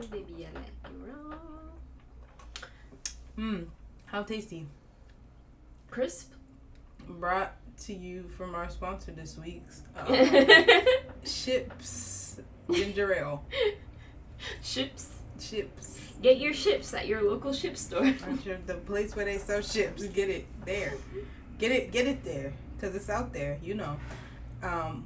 baby, I like you raw. How tasty. Crisp. Brought to you from our sponsor this week's Ships Ginger Ale. Ships. Get your ships at your local ship store. I'm sure the place where they sell ships. Get it there. Get it there. Because it's out there, you know.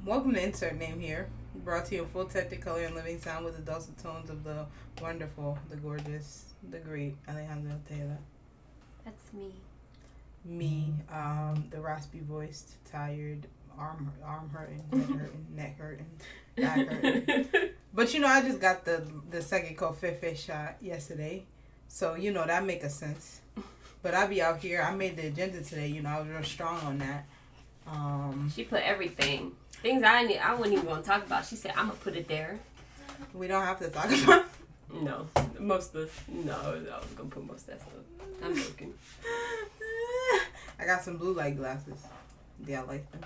Welcome to Insert Name here. Brought to you in full technicolor color and living sound with the dulcet tones of the wonderful, the gorgeous, the great Alejandro Taylor. That's me. Me, the raspy voiced, tired, arm hurting, head hurting, neck hurting, back hurting. But you know, I just got the second Caucus shot yesterday, so you know that make a sense. But I be out here. I made the agenda today. You know, I was real strong on that. She put everything. Things I wouldn't even want to talk about. She said, I'm going to put it there. We don't have to talk about. No. I was going to put most of that stuff. I'm joking. I got some blue light glasses. Yeah, I like them.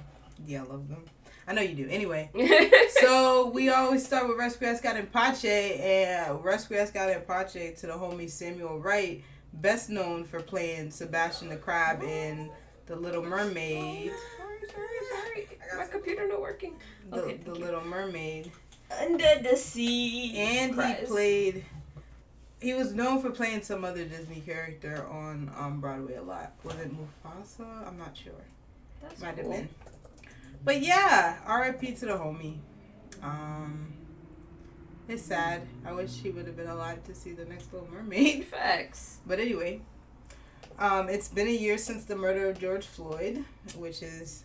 Yeah, I love them. I know you do. Anyway, so we always start with Resquiescat and Pache. And Resquiescat and Pache to the homie Samuel Wright, best known for playing Sebastian the Crab in The Little Mermaid. Sorry. My computer not working. The Little Mermaid. Under the Sea. And he was known for playing some other Disney character on Broadway a lot. Was it Mufasa? I'm not sure. That's Might cool. have been. But yeah, R.I.P. to the homie. It's sad. I wish he would have been alive to see the next Little Mermaid. Facts. But anyway, it's been a year since the murder of George Floyd, which is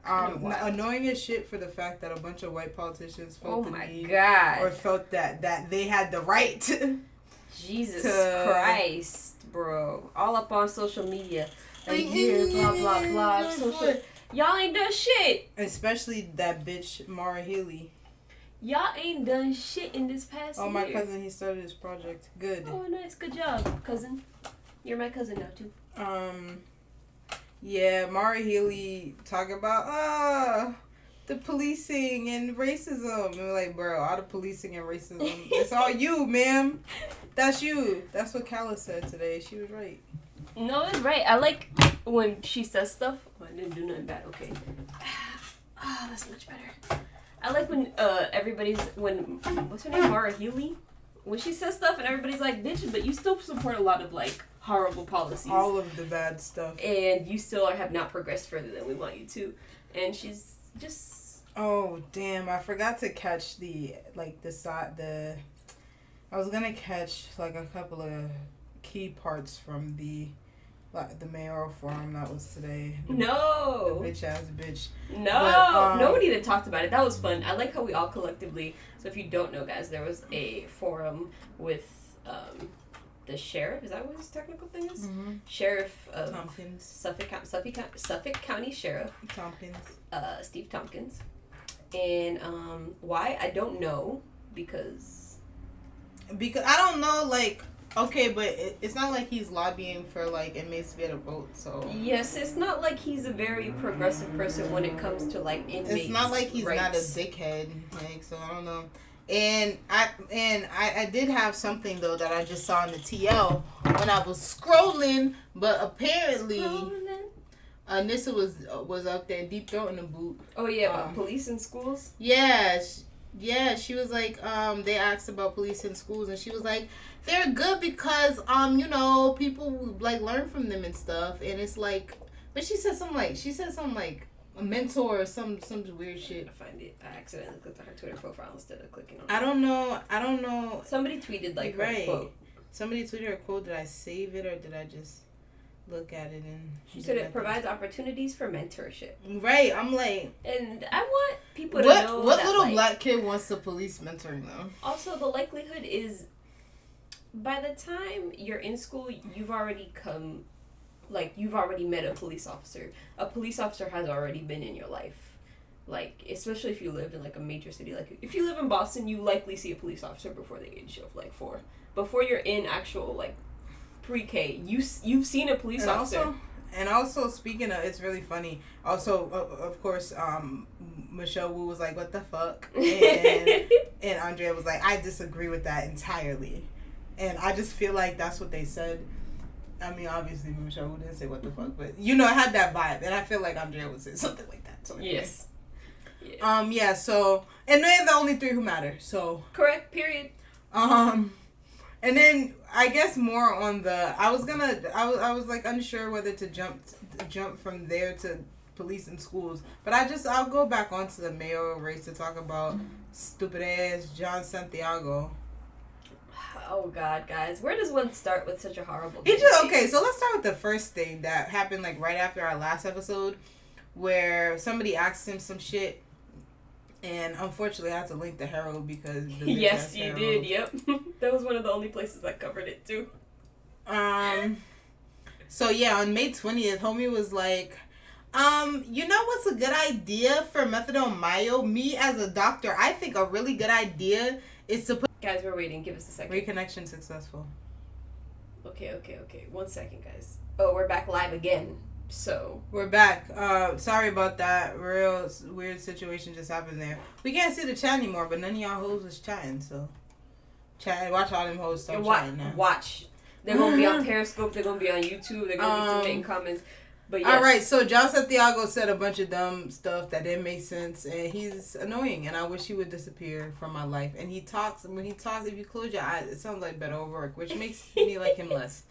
annoying as shit for the fact that a bunch of white politicians felt felt that they had the right. Jesus Christ, bro! All up on social media, blah blah blah. Social, y'all ain't done shit. Especially that bitch Mara Healy. Y'all ain't done shit in this past year. Oh, my cousin, he started his project. Good. Oh, nice. Good job, cousin. You're my cousin now, too. Yeah, Mara Healy talking about, the policing and racism. And we're like, bro, all the policing and racism, it's all you, ma'am. That's you. That's what Kala said today. She was right. No, it's right. I like when she says stuff. Oh, I didn't do nothing bad. Okay. That's much better. I like when what's her name, Mara Healy? When she says stuff and everybody's like, bitch, but you still support a lot of, like, horrible policies. All of the bad stuff. And you still have not progressed further than we want you to. And she's just... Oh, damn. I forgot to catch I was going to catch, like, a couple of key parts from the mayoral forum that was today. No! The bitch-ass bitch. No! But, nobody even talked about it. That was fun. I like how we all collectively... So if you don't know, guys, there was a forum with the sheriff. Is that what his technical thing is? Mm-hmm. Sheriff of Tompkins. Suffolk County Sheriff. Tompkins. Steve Tompkins. And why? I don't know. Because I don't know, like... Okay, but it's not like he's lobbying for, like, inmates to be able to vote, so... Yes, it's not like he's a very progressive person when it comes to, like, inmates' It's not like he's rights. not a dickhead, like, so I don't know. And I did have something, though, that I just saw in the TL when I was scrolling, but apparently... Nissa was up there deep throating the boot. Oh, yeah, police in schools? Yeah, she was like, they asked about police in schools, and she was like, they're good because, people, like, learn from them and stuff, and it's like, but she said something like, a mentor or some weird shit. I find it, I accidentally clicked on her Twitter profile instead of clicking on it. I don't know. Somebody tweeted, like, her quote. Somebody tweeted her quote. Did I save it, or did I just look at it and... She said it provides opportunities for mentorship. Right, I'm like... And I want people to know what that, little like, black kid wants the police mentoring them? Also, the likelihood is, by the time you're in school, you've already met a police officer. A police officer has already been in your life. Like, especially if you live in, like, a major city. Like, if you live in Boston, you likely see a police officer before the age of, like, 4. Before you're in actual, like, pre-K, you've seen a police officer. And also, speaking of, it's really funny. Also, of course, Michelle Wu was like, "What the fuck?" And Andrea was like, I disagree with that entirely. And I just feel like that's what they said. I mean, obviously, Michelle didn't say what the fuck, but, you know, it had that vibe. And I feel like Andrea would say something like that. So anyway. Yes. Yeah, so, and they're the only 3 who matter, so. Correct, period. And then, I guess more on the, I was like unsure whether to jump from there to police and schools. But I'll go back onto the mayoral race to talk about stupid ass John Santiago. Oh God, guys, where does one start with such a horrible? Okay, so let's start with the first thing that happened like right after our last episode, where somebody asked him some shit, and unfortunately I had to link the Herald because yes, you did. Yep, that was one of the only places I covered it too. So yeah, on May 20th, homie was like, you know what's a good idea for methadone mayo? Me as a doctor, I think a really good idea is to put. Guys, we're waiting. Give us a second. Reconnection successful. Okay. 1 second, guys. Oh, we're back live again. So. We're back. Sorry about that. Real weird situation just happened there. We can't see the chat anymore, but none of y'all hoes was chatting, so. Watch all them hoes start chatting now. Watch. They're going to be on Periscope. They're going to be on YouTube. They're going to be submitting comments. But yes. All right, so John Santiago said a bunch of dumb stuff that didn't make sense, and he's annoying, and I wish he would disappear from my life. And when he talks, if you close your eyes, it sounds like Beto O'Rourke, which makes me like him less.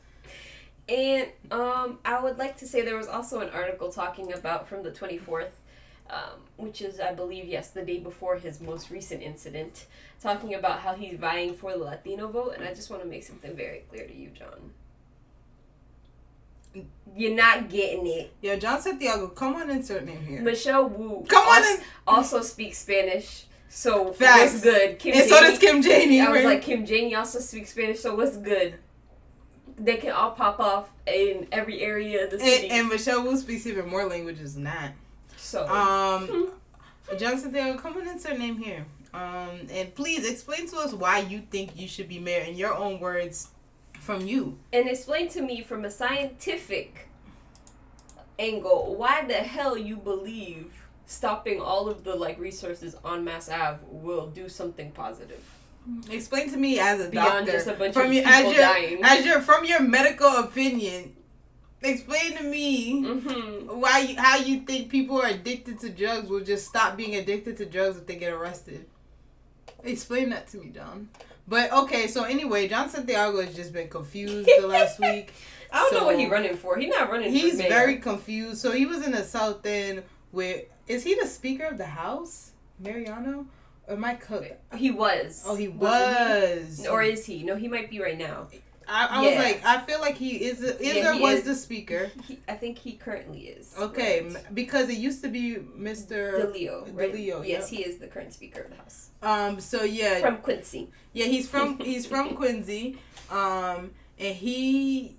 And I would like to say there was also an article talking about from the 24th, which is, I believe, the day before his most recent incident, talking about how he's vying for the Latino vote, and I just want to make something very clear to you, John. You're not getting it. Yeah, John Santiago, come on, insert name here. Michelle Wu also speaks Spanish, so facts. What's good? So does Kim Janey. I was like, Kim Janey also speaks Spanish, so what's good? They can all pop off in every area of the city. And Michelle Wu speaks even more languages than that. So, John Santiago, come on, insert name here. And please explain to us why you think you should be mayor in your own words. From you. And explain to me from a scientific angle why the hell you believe stopping all of the resources on Mass Ave will do something positive. Explain to me as a beyond doctor, just a bunch of people dying. From your medical opinion, explain to me how you think people who are addicted to drugs will just stop being addicted to drugs if they get arrested. Explain that to me, John. But, okay, so anyway, John Santiago has just been confused the last week. I don't know what he's running for. He's not running for mayor. He's very confused. So he was in the South End with... Is he the Speaker of the House? Mariano? Or am I cook? He was. Oh, he was. Or is he? No, he might be right now. I was like, I feel like he is the Speaker. I think he currently is. Okay, right. Because it used to be Mr. DeLeo, right? DeLeo, yes, he is the current Speaker of the House. So yeah. From Quincy. Yeah, he's from Quincy. And he,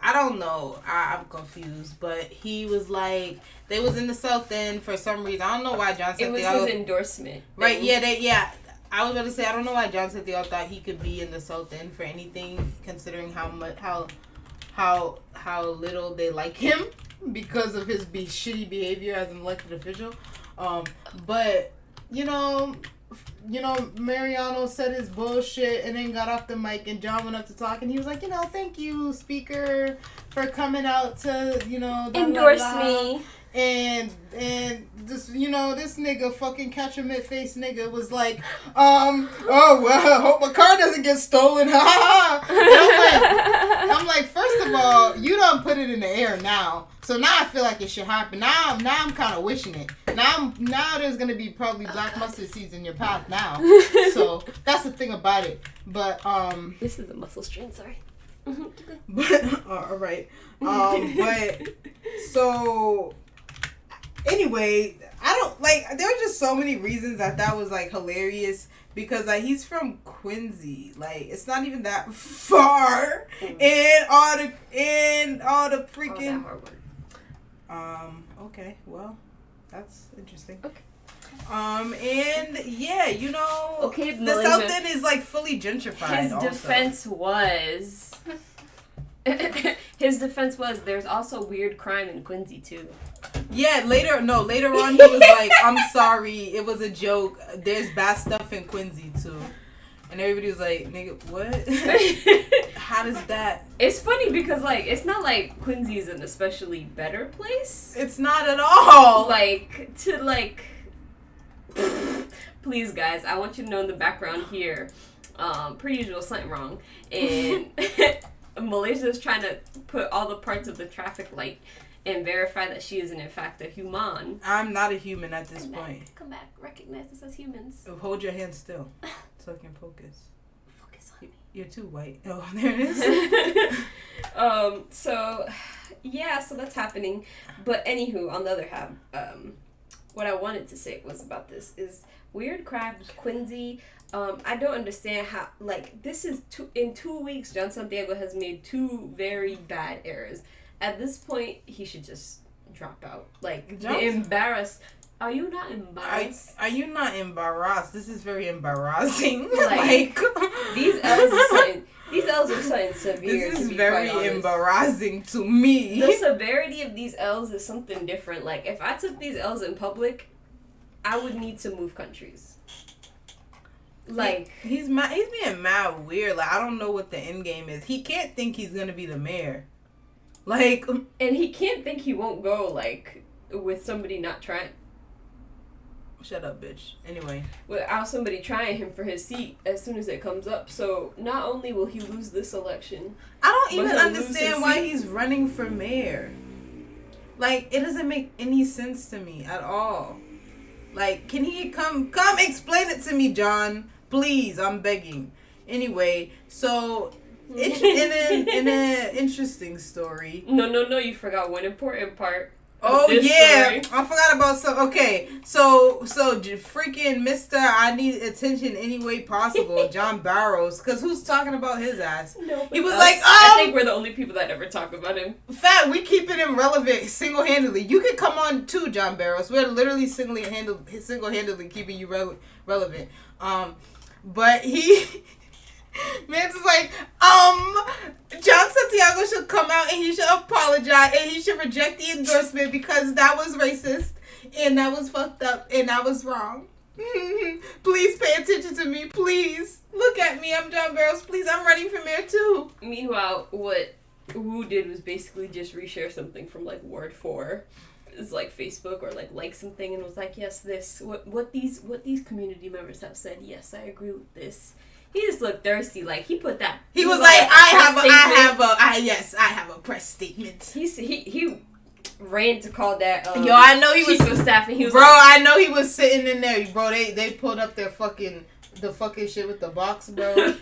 I don't know, I'm confused, but he was like, they was in the South End for some reason. I don't know why John Santiago. It was his endorsement. Right, yeah. I was about to say, I don't know why John Santiago thought he could be in the South End for anything, considering how little they like him because of his shitty behavior as an elected official. But Mariano said his bullshit and then got off the mic, and John went up to talk, and he was like, thank you, Speaker, for coming out to, endorse me. And this, this nigga, fucking catcher mid-face nigga, was like, oh, well, I hope my car doesn't get stolen, ha ha ha. I'm like, first of all, you done put it in the air now, so now I feel like it should happen. Now I'm kind of wishing it. Now there's gonna be probably black mustard seeds in your path now. So that's the thing about it. But this is a muscle strain. Sorry. But all right. But so. Anyway, I don't there were just so many reasons that was hilarious because he's from Quincy, it's not even that far, and all the freaking. Okay, well, that's interesting. Okay. And yeah, okay, the South End is fully gentrified. His defense was there's also weird crime in Quincy too. Yeah, later on he was like, I'm sorry, it was a joke. There's bad stuff in Quincy too. And everybody was like, nigga, what? How does that? It's funny because, like, it's not like Quincy is an especially better place. It's not at all. Like, to, like... Please, guys, I want you to know in the background here, per usual, something wrong. And Malaysia is trying to put all the parts of the traffic light and verify that she isn't, in fact, a human. I'm not a human at this point. Come back. Recognize us as humans. Hold your hand still so I can focus. Focus on me. You're too white. Oh, there it is. So that's happening. But anywho, on the other hand, what I wanted to say was about this is weird crap with Quincy. I don't understand how, like, this is in 2 weeks, John Santiago has made 2 very bad errors. At this point, he should just drop out. Like, embarrassed. Are you not embarrassed? Are you not embarrassed? This is very embarrassing. Like these L's are something severe. This is very embarrassing to me. The severity of these L's is something different. Like, if I took these L's in public, I would need to move countries. Like, he's being mad weird. Like, I don't know what the end game is. He can't think he's gonna be the mayor. Like, and he can't think he won't go, like, with somebody not trying. Shut up, bitch. Anyway. Without somebody trying him for his seat as soon as it comes up. So, not only will he lose this election... I don't even understand why he's running for mayor. Like, it doesn't make any sense to me at all. Like, can he come explain it to me, John? Please, I'm begging. Anyway, so... in an interesting story. No, you forgot one important part. Oh yeah, story. I forgot about some. Okay, so freaking Mr. I need attention any way possible, John Barrows, because who's talking about his ass? No, he was us. Like, I think we're the only people that ever talk about him. Fat, we keeping him relevant single-handedly. You can come on too, John Barrows. We're literally single-handedly keeping you relevant. But he. Man's is like, John Santiago should come out and he should apologize and he should reject the endorsement because that was racist and that was fucked up and that was wrong. Please pay attention to me, please. Look at me, I'm John Barrows, please, I'm running for mayor too. Meanwhile, what Wu did was basically just reshare something from, like, Word 4. It's like Facebook or like something and was like, yes, this, what these community members have said, yes, I agree with this. He just looked thirsty. Like, he put that. He was like, I have a press statement. He ran to call that. Yo, I know he was staff, and he was. Bro, like, I know he was sitting in there, bro. They pulled up the fucking shit with the box, bro.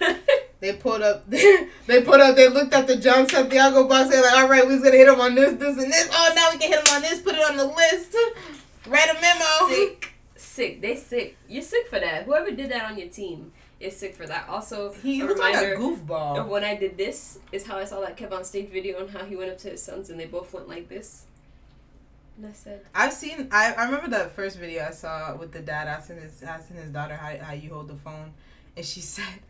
They pulled up. They looked at the John Santiago box. They're like, all right, we're gonna hit him on this, and this. Oh, now we can hit him on this. Put it on the list. Write a memo. Sick. They sick. You're sick for that. Whoever did that on your team is sick for that. Also, he a looks reminder like a goofball. Of when I did this is how I saw that Kev on stage video and how he went up to his sons and they both went like this. And I said, I remember that first video I saw with the dad asking his daughter how you hold the phone, and she said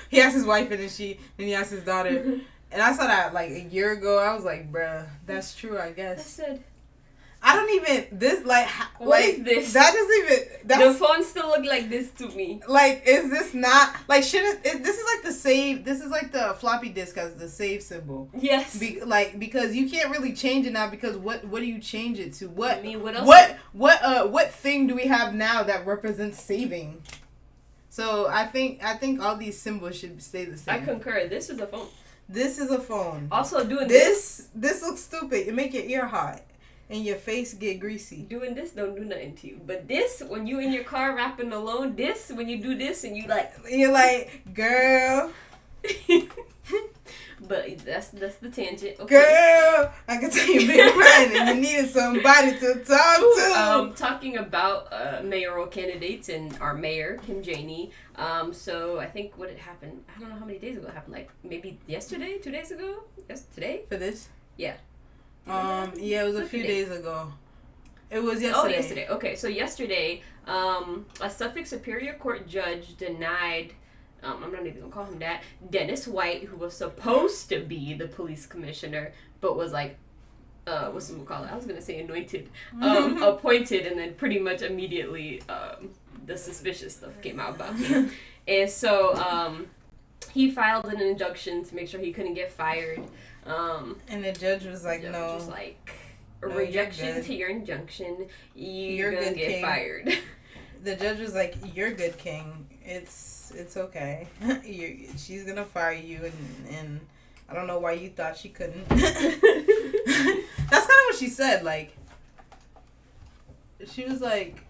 he asked his wife and then he asked his daughter, and I saw that like a year ago. I was like, bruh, that's true, I guess. I said, I don't even what is this? That doesn't even. The phone still look like this to me. Like, is this not like this is like the save? This is like the floppy disk as the save symbol. Yes. Because you can't really change it now because what do you change it to? What? I mean, what else? What thing do we have now that represents saving? So I think all these symbols should stay the same. I concur. This is a phone. This is a phone. Also doing this looks stupid. It make your ear hot. And your face get greasy. Doing this don't do nothing to you. But this, when you in your car rapping alone, this, when you do this and you're like, girl. But that's the tangent. Okay. Girl, I can tell you've been crying and you needed somebody to talk to. Talking about mayoral candidates and our mayor, Kim Janey. So I think what had happened, I don't know how many days ago it happened. Like maybe yesterday, 2 days ago? Yes, today? For this? Yeah. Yeah, it was a few days ago. It was yesterday. Oh, yesterday. Okay, so yesterday, a Suffolk Superior Court judge denied, I'm not even going to call him that, Dennis White, who was supposed to be the police commissioner, but was like, what's it called? I was gonna say anointed, appointed, and then pretty much immediately the suspicious stuff came out about him, and so he filed an injunction to make sure he couldn't get fired. And the judge was like, the judge no. was like, a rejection to your injunction, you're gonna get king. fired. The judge was like, you're good, king. It's okay. She's gonna fire you, and I don't know why you thought she couldn't. That's kind of what she said. Like, she was like,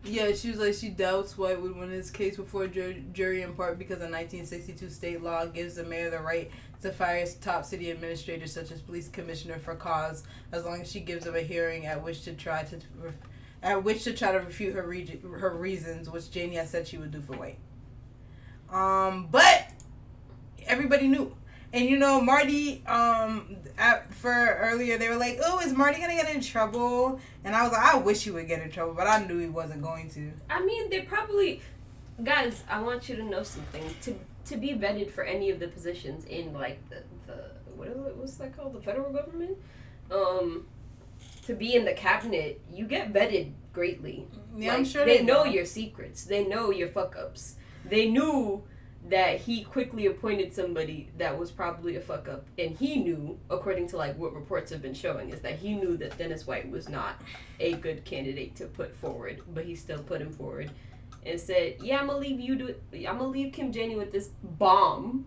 yeah, she was like, she doubts White would win his case before a jury in part because a 1962 state law gives the mayor the right to fire top city administrators such as police commissioner for cause as long as she gives them a hearing at which to try to refute her reasons, which Janie has said she would do for White. But everybody knew. And you know, Marty, for earlier, they were like, oh, is Marty going to get in trouble? And I was like, I wish he would get in trouble, but I knew he wasn't going to. I mean, they probably... Guys, I want you to know something. To be vetted for any of the positions in, like, the what's that called? The federal government? To be in the cabinet, you get vetted greatly. Yeah, like, I'm sure they know your secrets. They know your fuck-ups. They knew that he quickly appointed somebody that was probably a fuck up, and he knew, according to like what reports have been showing, is that he knew that Dennis White was not a good candidate to put forward, but he still put him forward and said, "Yeah, I'm gonna leave Kim Janey with this bomb.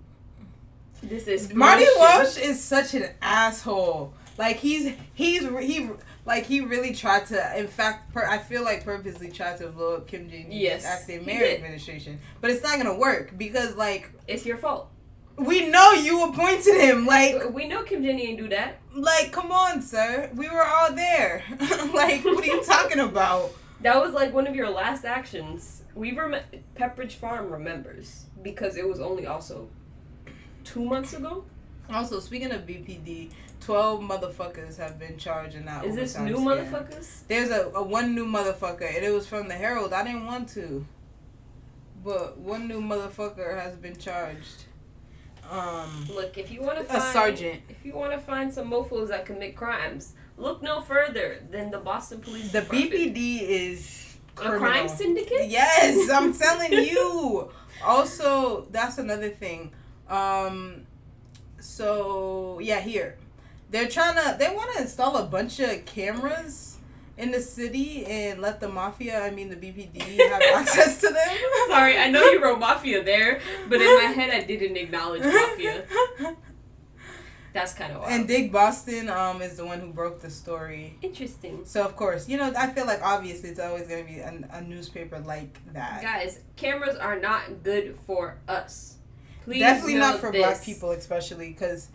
This is Marty Walsh is such an asshole. Like he really tried to. In fact, I feel like purposely tried to blow up Kim Janey's acting mayor administration. But it's not gonna work because like it's your fault. We know you appointed him. Like we know Kim Janey ain't do that. Like, come on, sir. We were all there. Like, what are you talking about? That was like one of your last actions. Pepperidge Farm remembers because it was only also 2 months ago. Also, speaking of BPD, 12 motherfuckers have been charged in that. Is this new motherfuckers? There's a one new motherfucker, and it was from the Herald. I didn't want to, but one new motherfucker has been charged. Look, if you want to find a sergeant, if you want to find some mofos that commit crimes, look no further than the Boston Police Department. BPD is criminal. A crime syndicate. Yes, I'm telling you. Also, that's another thing. So yeah, here they want to install a bunch of cameras in the city and let the mafia, the BPD, have access to them. Sorry, I know you wrote mafia there, but in my head I didn't acknowledge mafia. That's kind of wild. And Dick Boston is the one who broke the story. Interesting. So of course, I feel like obviously it's always going to be a newspaper like that. Guys, cameras are not good for us. Please definitely not for this. Black people, especially because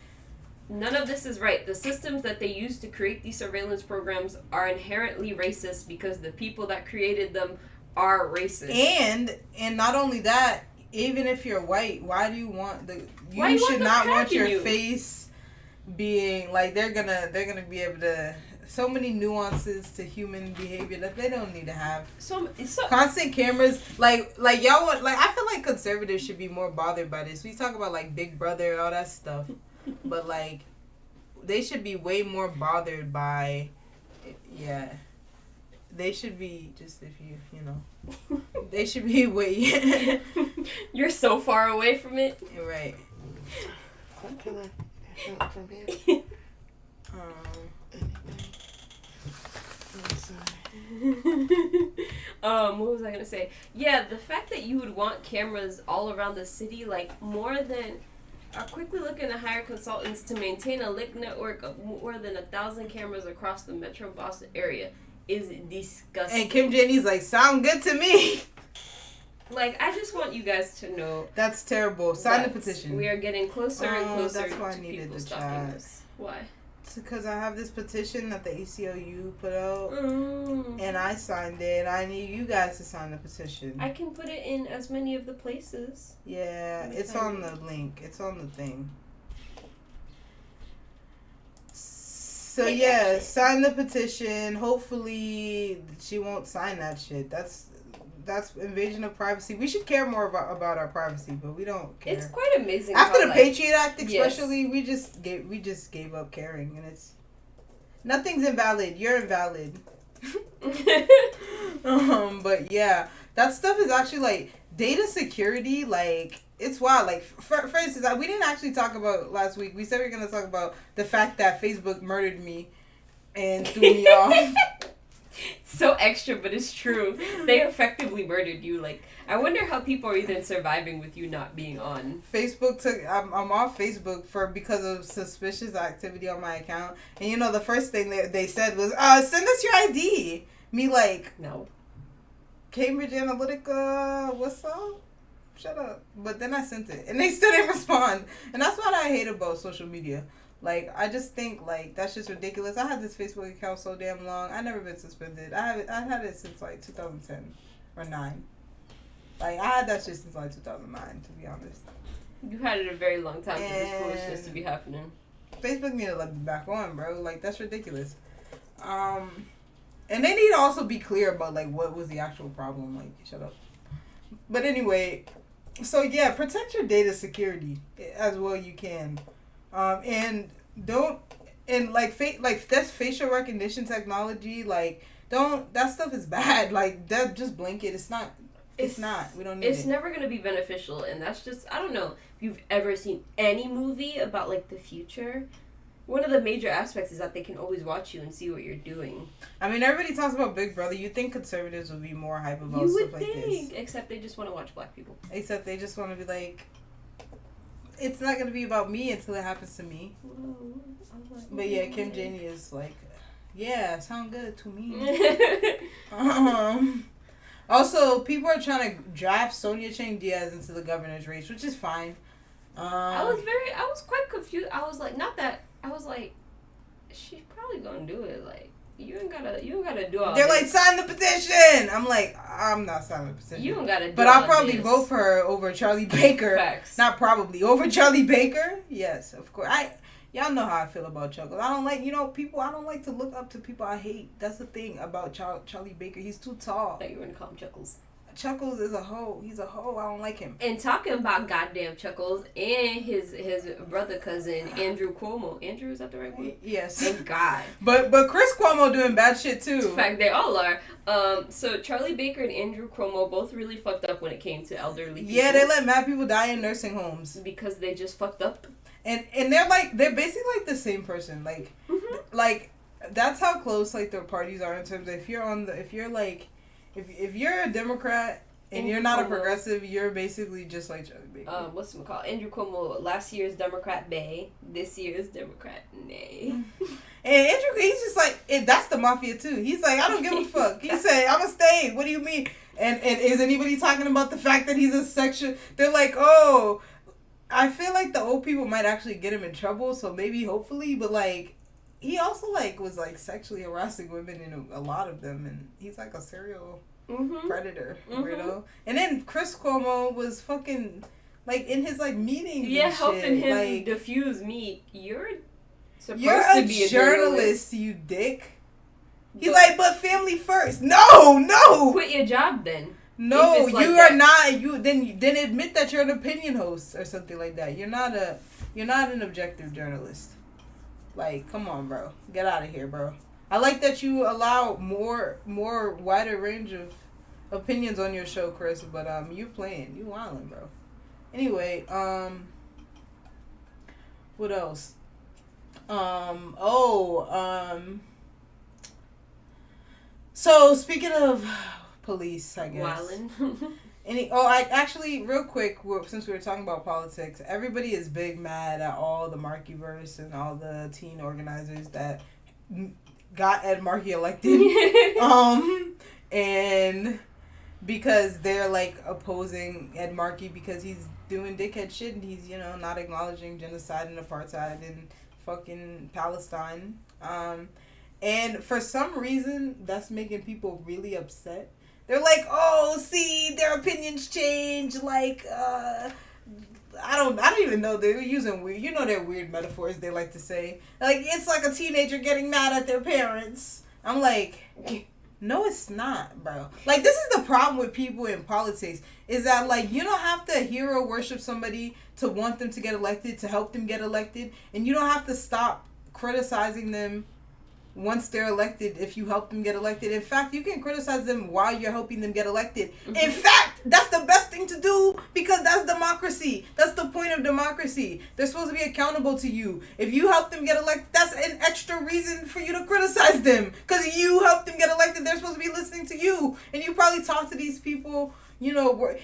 none of this is right. The systems that they use to create these surveillance programs are inherently racist because the people that created them are racist. And not only that, even if you're white, why do you want you should not want your face being like they're gonna be able to. So many nuances to human behavior that they don't need to have. So constant cameras, like y'all want, like I feel like conservatives should be more bothered by this. We talk about like Big Brother and all that stuff, but like they should be way more bothered by, yeah. They should be just they should be way. You're so far away from it. You're right. From here. What was I gonna say? Yeah, the fact that you would want cameras all around the city, like more than are quickly looking to hire consultants to maintain a lit network of more than 1,000 cameras across the Metro Boston area is disgusting. And Kim Janey's like, sound good to me. Like, I just want you guys to know that's terrible. Sign the petition. We are getting closer and closer that's why to I needed people the stopping chat. us. Why? Because I have this petition that the ACLU put out, and I signed it. I need you guys to sign the petition. I can put it in as many of the places. Yeah, it's on the link. It's on the thing. So yeah, sign the petition. Hopefully she won't sign that shit. that's invasion of privacy. We should care more about our privacy, but we don't care. It's quite amazing. After how, the Patriot Act, especially, yes. we just gave up caring, and it's nothing's invalid. You're invalid. But yeah, that stuff is actually like data security. Like it's wild. Like for instance, we didn't actually talk about last week. We said we were gonna talk about the fact that Facebook murdered me and threw me off. So extra, but it's true. They effectively murdered you. Like, I wonder how people are even surviving with you not being on. Facebook I'm off Facebook because of suspicious activity on my account. And you know, the first thing they said was, send us your ID. Me like, no. Cambridge Analytica, what's up? Shut up. But then I sent it. And they still didn't respond. And that's what I hate about social media. Like, I just think, like, that's just ridiculous. I had this Facebook account so damn long. I've never been suspended. I had it since, like, 2010 or 9. Like, I had that shit since, like, 2009, to be honest. You had it a very long time for this foolishness to be happening. Facebook need to let me back on, bro. Like, that's ridiculous. And they need to also be clear about, like, what was the actual problem. Like, shut up. But anyway, so, yeah, protect your data security as well you can. And don't, and like that's facial recognition technology. Like, that stuff is bad. Like, that just blink it. It's not. We don't need it. It's never gonna be beneficial, and that's just, I don't know if you've ever seen any movie about like the future. One of the major aspects is that they can always watch you and see what you're doing. I mean, everybody talks about Big Brother. You think conservatives would be more hype about stuff like this? Except they just want to watch black people. Except they just want to be like, it's not going to be about me until it happens to me. But yeah, Kim Janey is like, yeah, sound good to me. Also, people are trying to draft Sonia Chang Diaz into the governor's race, which is fine. I was quite confused. I was like, she's probably gonna do it. Like, you ain't gotta do all They're this. like, sign the petition. I'm like, I'm not signing the petition. You don't gotta do But all I'll probably this. vote for her over Charlie Baker. Facts. Not probably. Over Charlie Baker? Yes, of course. Y'all know how I feel about Chuckles. I don't like, I don't like to look up to people I hate. That's the thing about Charlie Baker. He's too tall. I thought you were gonna call him Chuckles. Chuckles is a hoe. He's a hoe. I don't like him. And talking about goddamn Chuckles and his brother cousin Andrew Cuomo. Andrew, is that the right one? Yes. Thank God. But Chris Cuomo doing bad shit too. In fact, they all are. So Charlie Baker and Andrew Cuomo both really fucked up when it came to elderly people. Yeah, they let mad people die in nursing homes because they just fucked up. And they're basically like the same person. Like, like that's how close like their parties are in terms of if you're a Democrat and Andrew you're not Cuomo, a progressive, you're basically just like Charlie Baker. What's it called? Andrew Cuomo, last year's Democrat Bay, this year's Democrat Nay. And Andrew, he's just like, that's the mafia too. He's like, I don't give a fuck. He said, I'm gonna stay. What do you mean? And is anybody talking about the fact that he's a sexual? They're like, oh, I feel like the old people might actually get him in trouble. So maybe, hopefully, but like, he also like was like sexually harassing women in a lot of them, and he's like a serial predator weirdo. And then Chris Cuomo was fucking like in his like meetings. Yeah, and helping shit. him like, diffuse me. You're supposed to be a journalist, you dick. He's like, but family first. No. Quit your job then. No, like you that. are not. You then admit that you're an opinion host or something like that. You're not an objective journalist. Like, come on, bro. Get out of here, bro. I like that you allow more wider range of opinions on your show, Chris, but you playing. You wildin', bro. Anyway, what else? So speaking of police, I guess. Wildin'. Actually, real quick, since we were talking about politics, everybody is big mad at all the Markyverse and all the teen organizers that got Ed Markey elected. And because they're like opposing Ed Markey because he's doing dickhead shit and he's, not acknowledging genocide and apartheid in fucking Palestine. And for some reason, that's making people really upset. They're like, oh, see, their opinions change. Like, I don't even know. They're using weird, their weird metaphors they like to say. Like, it's like a teenager getting mad at their parents. I'm like, No, it's not, bro. Like, this is the problem with people in politics, is that, like, you don't have to hero worship somebody to want them to get elected, to help them get elected, and you don't have to stop criticizing them once they're elected if you help them get elected. In fact, you can criticize them while you're helping them get elected. Mm-hmm. In fact, that's the best thing to do, because that's democracy. That's the point of democracy. They're supposed to be accountable to you. If you help them get elected, that's an extra reason for you to criticize them, because you helped them get elected. They're supposed to be listening to you, and you probably talk to these people. You know,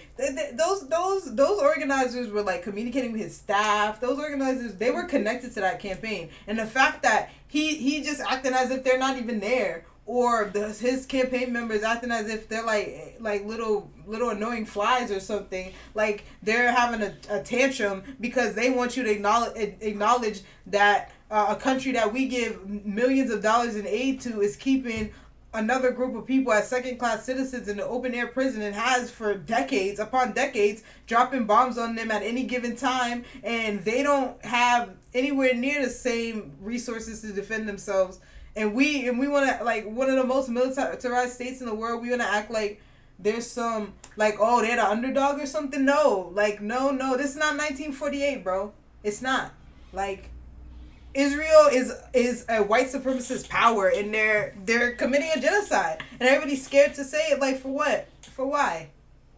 those organizers were, like, communicating with his staff. Those organizers, they were connected to that campaign. And the fact that he just acting as if they're not even there, or his campaign members acting as if they're like little annoying flies or something, like they're having a tantrum because they want you to acknowledge that a country that we give millions of dollars in aid to is keeping another group of people as second-class citizens in the open-air prison, and has for decades upon decades, dropping bombs on them at any given time, and they don't have anywhere near the same resources to defend themselves. And we want to, like, one of the most militarized states in the world, we want to act like there's some, like, oh, they're the underdog or something. No, like, no, this is not 1948, bro. It's not. Like, Israel is a white supremacist power, and they're committing a genocide, and everybody's scared to say it. Like, for what? For why?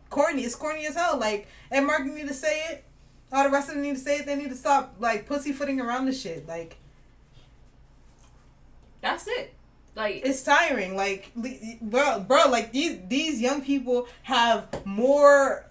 Corny. It's corny as hell. Like, Ed Markey need to say it. All the rest of them need to say it. They need to stop, like, pussyfooting around the shit. Like, that's it. Like, it's tiring. Like, bro, like these young people are more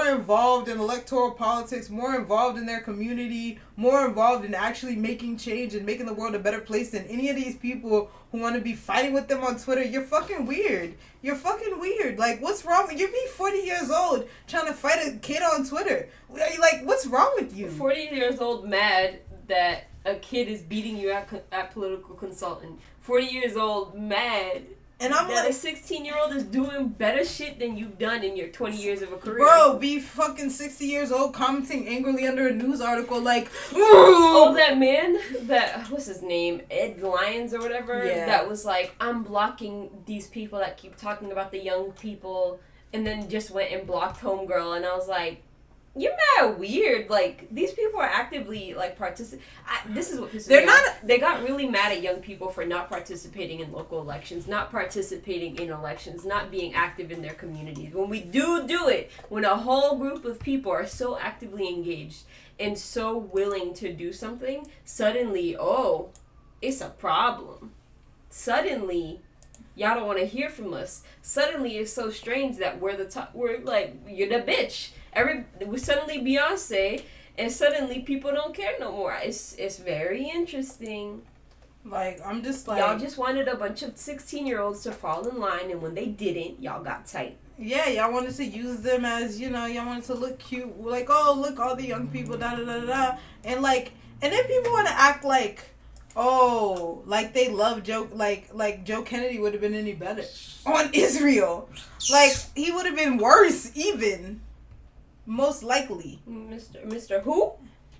involved in electoral politics, more involved in their community, more involved in actually making change and making the world a better place than any of these people who want to be fighting with them on Twitter. You're fucking weird. Like, what's wrong with you? Be 40 years old trying to fight a kid on Twitter. Like, what's wrong with you? 40 years old mad that a kid is beating you at political consultant. 40 years old mad and I'm that like, a 16-year-old is doing better shit than you've done in your 20 years of a career. Bro, be fucking 60 years old commenting angrily under a news article like, oh, that man, what's his name, Ed Lyons or whatever, yeah. That was like, I'm blocking these people that keep talking about the young people, and then just went and blocked Homegirl, and I was like, you're mad weird. Like, these people are actively, like, this is what pisses me off. They got really mad at young people for not participating in local elections, not participating in elections, not being active in their communities. When we do it, when a whole group of people are so actively engaged and so willing to do something, suddenly, oh, it's a problem. Suddenly, y'all don't want to hear from us. Suddenly, it's so strange that we're like, you're the bitch. Suddenly Beyonce, and suddenly people don't care no more. It's very interesting. Like, I'm just like, y'all just wanted a bunch of 16-year-olds to fall in line, and when they didn't, y'all got tight. Yeah, y'all wanted to use them as, you know, y'all wanted to look cute. Like, oh, look, all the young people, da-da-da-da-da. And, like, and then people want to act like, oh, like they love Joe, like Joe Kennedy would have been any better on Israel. Like, he would have been worse, even. Most likely. Mr. Who?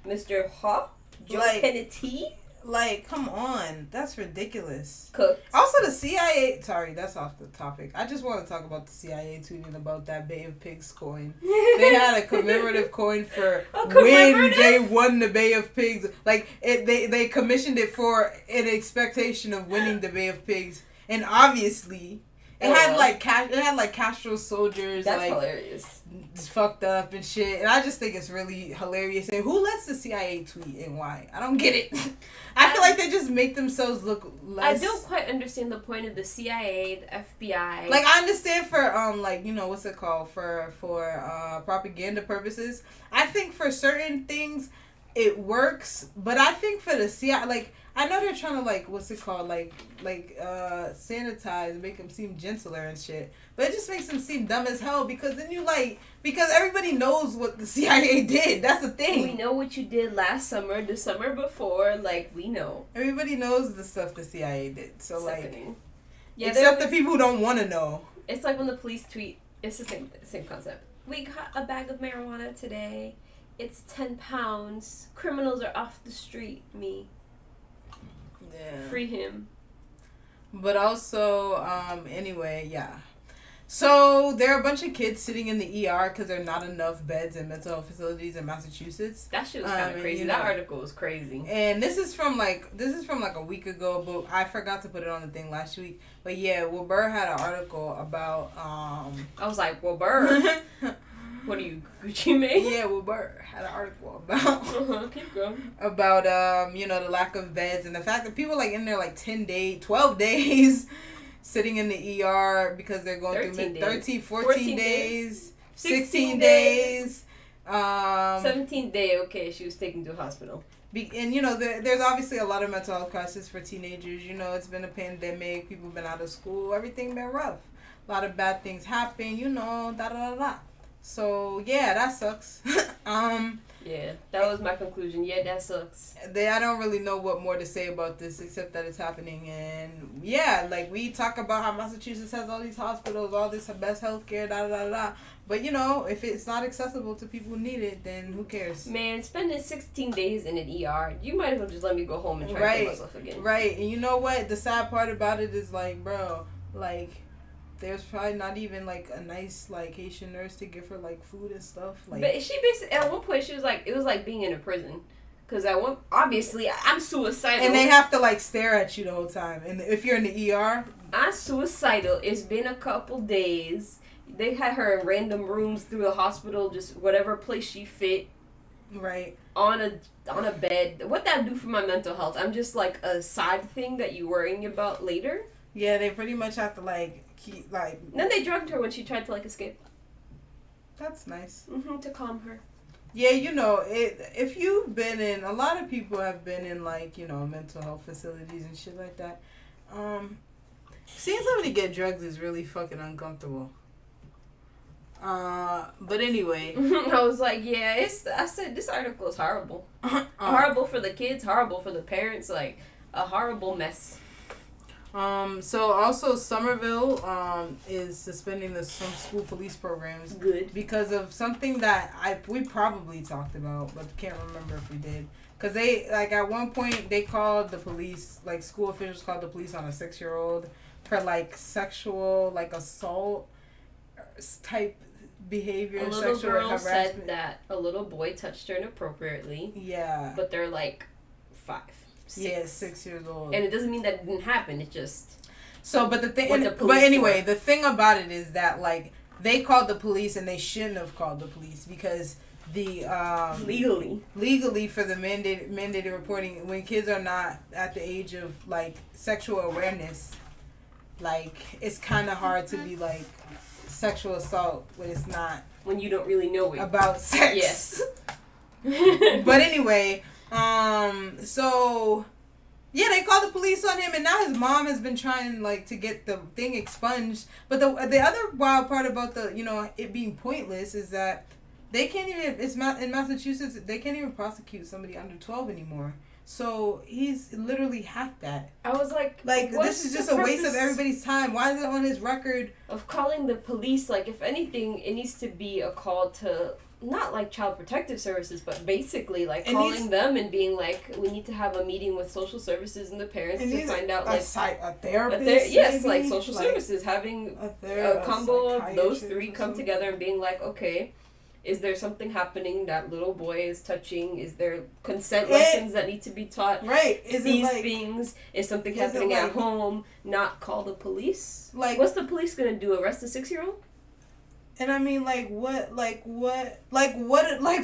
Mr. Huh? Joe Kennedy? Like, come on. That's ridiculous. Cooked. Also, the CIA... Sorry, that's off the topic. I just want to talk about the CIA tweeting about that Bay of Pigs coin. They had a commemorative coin for when they won the Bay of Pigs. Like, they commissioned it for an expectation of winning the Bay of Pigs. And obviously... It had like Castro soldiers. That's like, hilarious. Fucked up and shit. And I just think it's really hilarious. And who lets the CIA tweet and why? I don't get it. I feel like they just make themselves look less. I don't quite understand the point of the CIA, the FBI. Like, I understand for like, you know, what's it called, for propaganda purposes. I think for certain things it works, but I think for the CIA, like, I know they're trying to, like, what's it called, like sanitize, make them seem gentler and shit. But it just makes them seem dumb as hell, because then because everybody knows what the CIA did. That's the thing. We know what you did last summer, the summer before, like, we know. Everybody knows the stuff the CIA did. So, Sickening. like, yeah, except the people who don't want to know. It's like when the police tweet, it's the same concept. We got a bag of marijuana today. It's 10 pounds. Criminals are off the street. Me. Yeah. Free him. But also, anyway, yeah. So there are a bunch of kids sitting in the ER because there are not enough beds in mental health facilities in Massachusetts. That shit was kind of crazy. That article was crazy. And this is from like a week ago, but I forgot to put it on the thing last week. But yeah, Wilbur had an article about. I was like, Wilbur. What are you, Gucci Mane? Yeah, Wilbur had an article about. Keep going. About the lack of beds and the fact that people like in there like 10 days, 12 days. Sitting in the ER because they're going through 14 days, 16 days. 17th day, okay, she was taken to a hospital. And, there's obviously a lot of mental health crisis for teenagers. It's been a pandemic. People been out of school. Everything been rough. A lot of bad things happen, da-da-da-da. So, yeah, that sucks. Yeah, that was my conclusion. Yeah, that sucks. I don't really know what more to say about this except that it's happening. And yeah, like we talk about how Massachusetts has all these hospitals, all this best healthcare, da-da-da-da. But if it's not accessible to people who need it, then who cares? Man, spending 16 days in an ER, you might as well just let me go home and try to kill myself again. Right. And you know what? The sad part about it is like, bro, like there's probably not even like a nice like Haitian nurse to give her like food and stuff. Like, but she basically at one point she was like, it was like being in a prison, because obviously I'm suicidal and they have to like stare at you the whole time. And if you're in the ER, I'm suicidal. It's been a couple days. They had her in random rooms through the hospital, just whatever place she fit. Right. On a bed. What that do for my mental health? I'm just like a side thing that you worrying about later. Yeah, they pretty much have to like keep like. Then they drugged her when she tried to like escape. That's nice. To calm her. Yeah, if you've been in, a lot of people have been in like mental health facilities and shit like that. Seeing somebody get drugs is really fucking uncomfortable. But anyway. I was like, yeah, I said this article is horrible. Horrible for the kids, horrible for the parents, like a horrible mess. So also Somerville is suspending some school police programs. Good. Because of something that we probably talked about, but can't remember if we did. Because they, like, at one point, they called the police, like, school officials called the police on a 6-year-old for, like, sexual, like, assault type behavior. A little girl said that a little boy touched her inappropriately. Yeah. But they're, like, 5. 6. Yeah, 6 years old. And it doesn't mean that it didn't happen. It just... So, but the thing about it is that, like, they called the police and they shouldn't have called the police because the... Legally for the mandated reporting, when kids are not at the age of, like, sexual awareness, like, it's kind of hard to be, like, sexual assault when it's not... When you don't really know it. About sex. Yes. But anyway... So, yeah, they called the police on him, and now his mom has been trying, like, to get the thing expunged. But the other wild part about it being pointless is that they can't even, in Massachusetts, they can't even prosecute somebody under 12 anymore. So, he's literally hacked that. I was like, this is just a waste of everybody's time. Why is it on his record? Of calling the police, like, if anything, it needs to be a call to... Not like Child Protective Services, but basically like calling them and being like, we need to have a meeting with social services and the parents to find out like a therapist. Yes, like social services having a combo of those three come together and being like, okay, is there something happening that little boy is touching? Is there consent lessons that need to be taught? Right. These things. Is something happening at home? Not call the police. Like, what's the police gonna do? Arrest a 6-year-old? And I mean, what,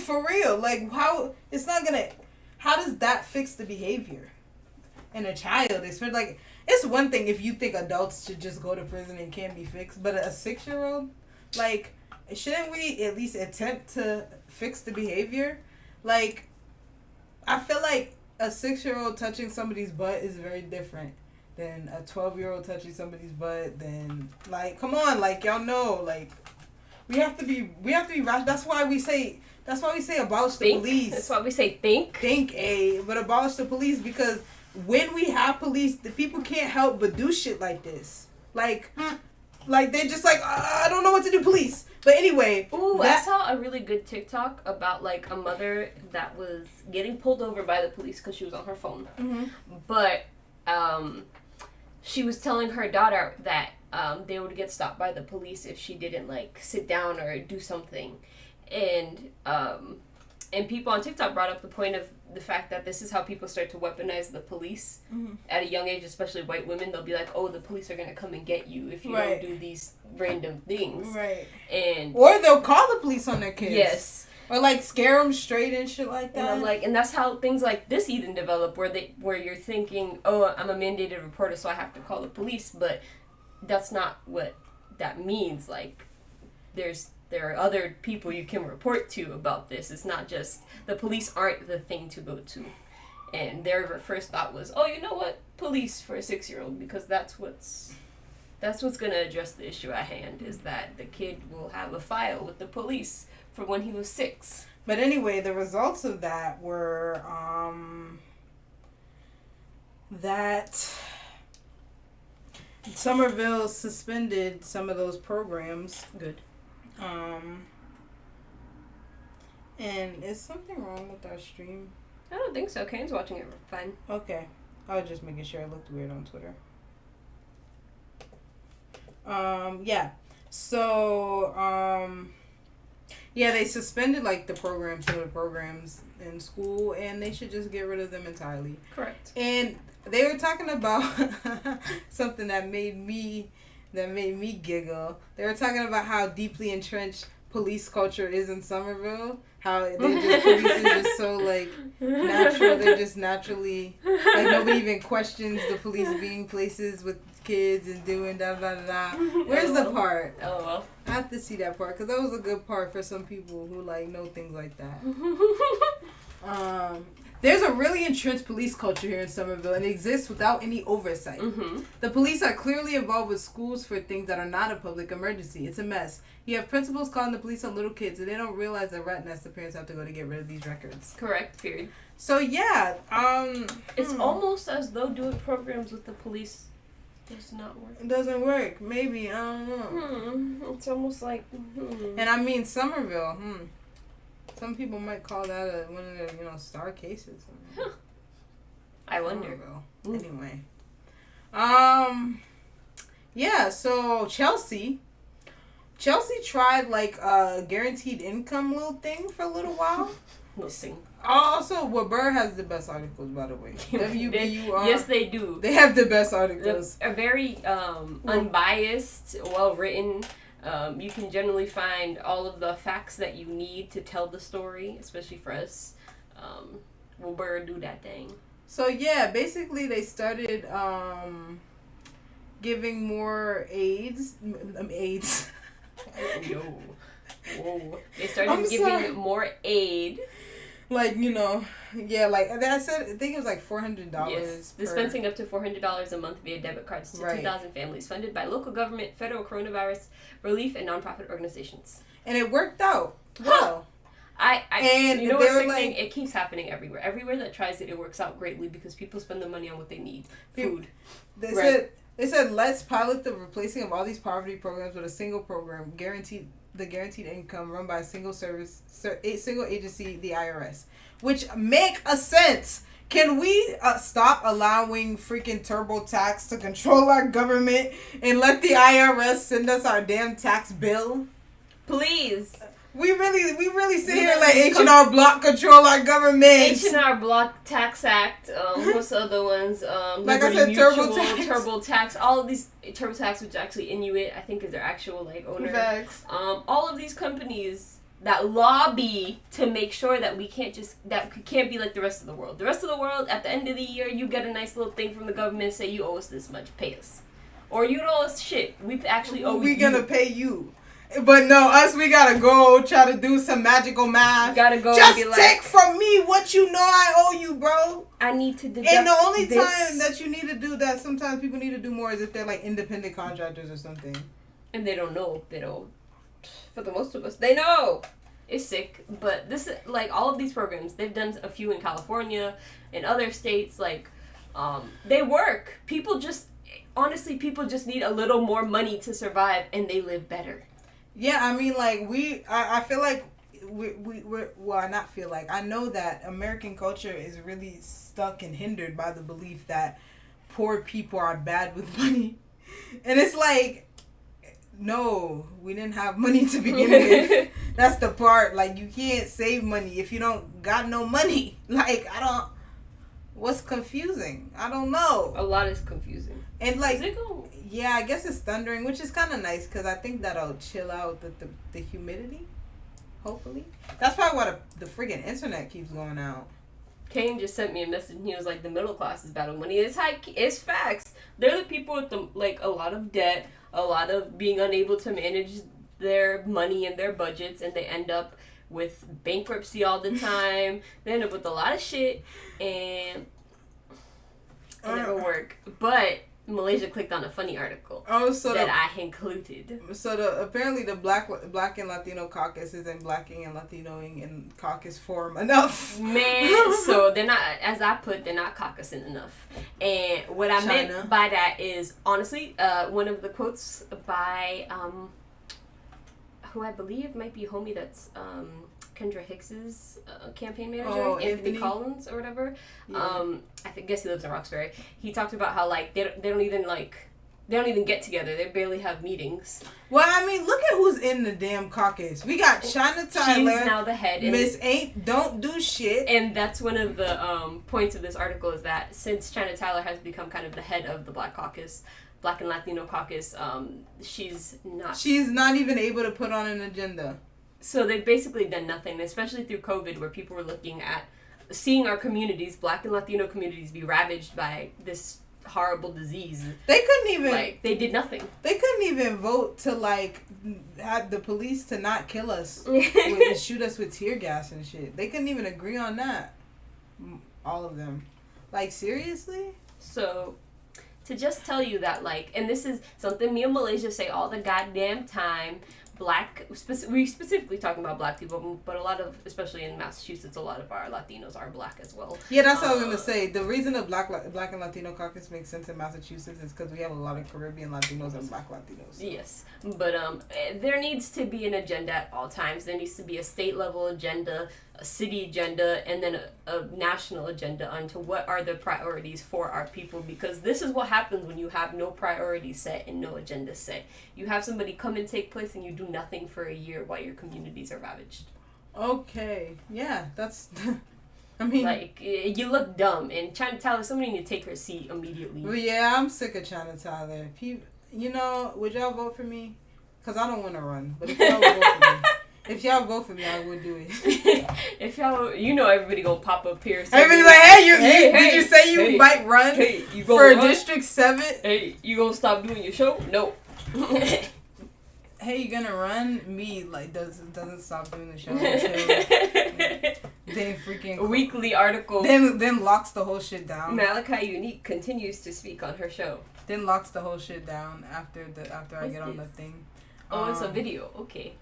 for real, like, how, it's not gonna, how does that fix the behavior in a child? It's one thing if you think adults should just go to prison and can't be fixed, but a 6-year-old, like, shouldn't we at least attempt to fix the behavior? Like, I feel like a 6-year-old touching somebody's butt is very different than a 12-year-old touching somebody's butt. Then, like, come on, like, y'all know, like, we have to be rational. That's why we say abolish the police. That's why we say think. But abolish the police, because when we have police, the people can't help but do shit like this. Like they're just like, I don't know what to do, police. But anyway. Ooh, I saw a really good TikTok about like a mother that was getting pulled over by the police because she was on her phone. Mm-hmm. But she was telling her daughter that they would get stopped by the police if she didn't like sit down or do something, and people on TikTok brought up the point of the fact that this is how people start to weaponize the police at a young age, especially white women. They'll be like, "Oh, the police are gonna come and get you if you don't do these random things." Right. Or they'll call the police on their kids. Yes. Or like scare them straight and shit like that. And I'm like, and that's how things like this even develop, where you're thinking, "Oh, I'm a mandated reporter, so I have to call the police," but that's not what that means. Like, there are other people you can report to about this. It's not just, the police aren't the thing to go to. And their first thought was, oh, you know what? Police for a 6-year-old, because that's what's going to address the issue at hand, is that the kid will have a file with the police for when he was 6. But anyway, the results of that were that Somerville suspended some of those programs. Good. And is something wrong with our stream? I don't think so. Kane's watching it fine. Okay. I was just making sure it looked weird on Twitter. Yeah. So, they suspended, like, some of the programs in school, and they should just get rid of them entirely. Correct. And they were talking about something that made me giggle. They were talking about how deeply entrenched police culture is in Somerville. How police is just so, like, natural. They're just naturally, like, nobody even questions the police being places with kids and doing da-da-da-da. Where's the part? LOL. I have to see that part, because that was a good part for some people who, like, know things like that. There's a really entrenched police culture here in Somerville, and it exists without any oversight. The police are clearly involved with schools for things that are not a public emergency. It's a mess. You have principals calling the police on little kids, and they don't realize the rat nest the parents have to go to get rid of these records. Correct. Period. So, yeah. It's almost as though doing programs with the police does not work. It doesn't work. Maybe. I don't know. It's almost like... And I mean, Somerville. Some people might call that one of their, star cases. I wonder. Anyway. Yeah, so Chelsea tried, like, a guaranteed income little thing for a little while. Listening. Also, Burr has the best articles, by the way. WBUR. Yes, they do. They have the best articles. They're very unbiased, well written. You can generally find all of the facts that you need to tell the story, especially for us. Burr do that thing. So yeah, basically they started giving more aids. Whoa. They started giving more aid. Like, like I said, I think it was like $400. Yes, dispensing up to $400 a month via debit cards to 2,000 families, funded by local government, federal coronavirus relief, and nonprofit organizations. And it worked out well. And you know what's thing? It keeps happening everywhere. Everywhere that tries it, it works out greatly because people spend the money on what they need. Food. They said let's pilot the replacing of all these poverty programs with a single program, guaranteed income run by a single agency, the IRS, which make a sense. Can we stop allowing freaking TurboTax to control our government and let the IRS send us our damn tax bill? Please. We really sit here and let H&R Block control our government. H&R Block, Tax Act, what's the other ones? Like I said, TurboTax, all of these, TurboTax, which actually Inuit, I think is their actual, like, owner. Facts. All of these companies that lobby to make sure that we can't be like the rest of the world. The rest of the world, at the end of the year, you get a nice little thing from the government, say you owe us this much, pay us. Or you don't owe us shit. We actually owe you. We're gonna pay you. But no, we gotta go try to do some magical math. Gotta go just and be take from me what you know I owe you, bro. I need to deduct. And the only time that you need to do that, sometimes people need to do more, is if they're like independent contractors or something. And they don't know. They don't. For the most of us, they know. It's sick. But this is, like, all of these programs, they've done a few in California, in other states, like, they work. People just need a little more money to survive, and they live better. Yeah, I mean, like, I feel like I know that American culture is really stuck and hindered by the belief that poor people are bad with money. And it's like, no, we didn't have money to begin with. That's the part. Like, you can't save money if you don't got no money. Like, what's confusing? I don't know. A lot is confusing. And like, Is it going? yeah, I guess it's thundering, which is kind of nice because I think that'll chill out the humidity. Hopefully, that's probably why the friggin' internet keeps going out. Kane just sent me a message and he was like, the middle class is bad with money. It's facts. They're the people with a lot of debt, a lot of being unable to manage their money and their budgets, and they end up with bankruptcy all the time. They end up with a lot of shit, and it never work. But Malaysia clicked on a funny article that I included. So apparently the black and Latino caucus isn't blacking and Latinoing in caucus form enough. Man, so they're not, as I put, they're not caucusing enough. And what I meant by that is, honestly, one of the quotes by who I believe might be homie that's Kendra Hicks's campaign manager, Anthony Collins or whatever. Yeah. Guess he lives in Roxbury. He talked about how like they don't even get together. They barely have meetings. Well, I mean, look at who's in the damn caucus. We got China Tyler. She's now the head. Miss don't do shit. And that's one of the points of this article is that since China Tyler has become kind of the head of the Black Caucus, Black and Latino Caucus, she's not even able to put on an agenda. So they've basically done nothing, especially through COVID, where people were looking at seeing our communities, Black and Latino communities, be ravaged by this horrible disease. They couldn't even... they did nothing. They couldn't even vote to, have the police to not kill us and shoot us with tear gas and shit. They couldn't even agree on that. All of them. Seriously? So... to just tell you that, and this is something me and Malaysia say all the goddamn time, we specifically talking about Black people, but a lot of, especially in Massachusetts, a lot of our Latinos are Black as well. Yeah, that's what I was going to say. The reason the Black and Latino caucus makes sense in Massachusetts is because we have a lot of Caribbean Latinos and Black Latinos. Yes, but there needs to be an agenda at all times. There needs to be a state-level agenda, a city agenda, and then a national agenda onto what are the priorities for our people, because this is what happens when you have no priorities set and no agenda set. You have somebody come and take place and you do nothing for a year while your communities are ravaged. Okay. Yeah, that's... I mean... you look dumb, and China Tyler, somebody need to take her seat immediately. Well, yeah, I'm sick of China Tyler. Would y'all vote for me? Because I don't want to run, but if y'all vote for me... If y'all vote for me, I would do it. If y'all, everybody gonna pop up here. Everybody's like, hey, did you say you might run for District 7? Hey, you gonna stop doing your show? No. Hey, you gonna run? Me, doesn't stop doing the show. Then freaking... Weekly article. Then locks the whole shit down. Malachi Unique continues to speak on her show. Then locks the whole shit down after I get on the thing. Oh, it's a video. Okay.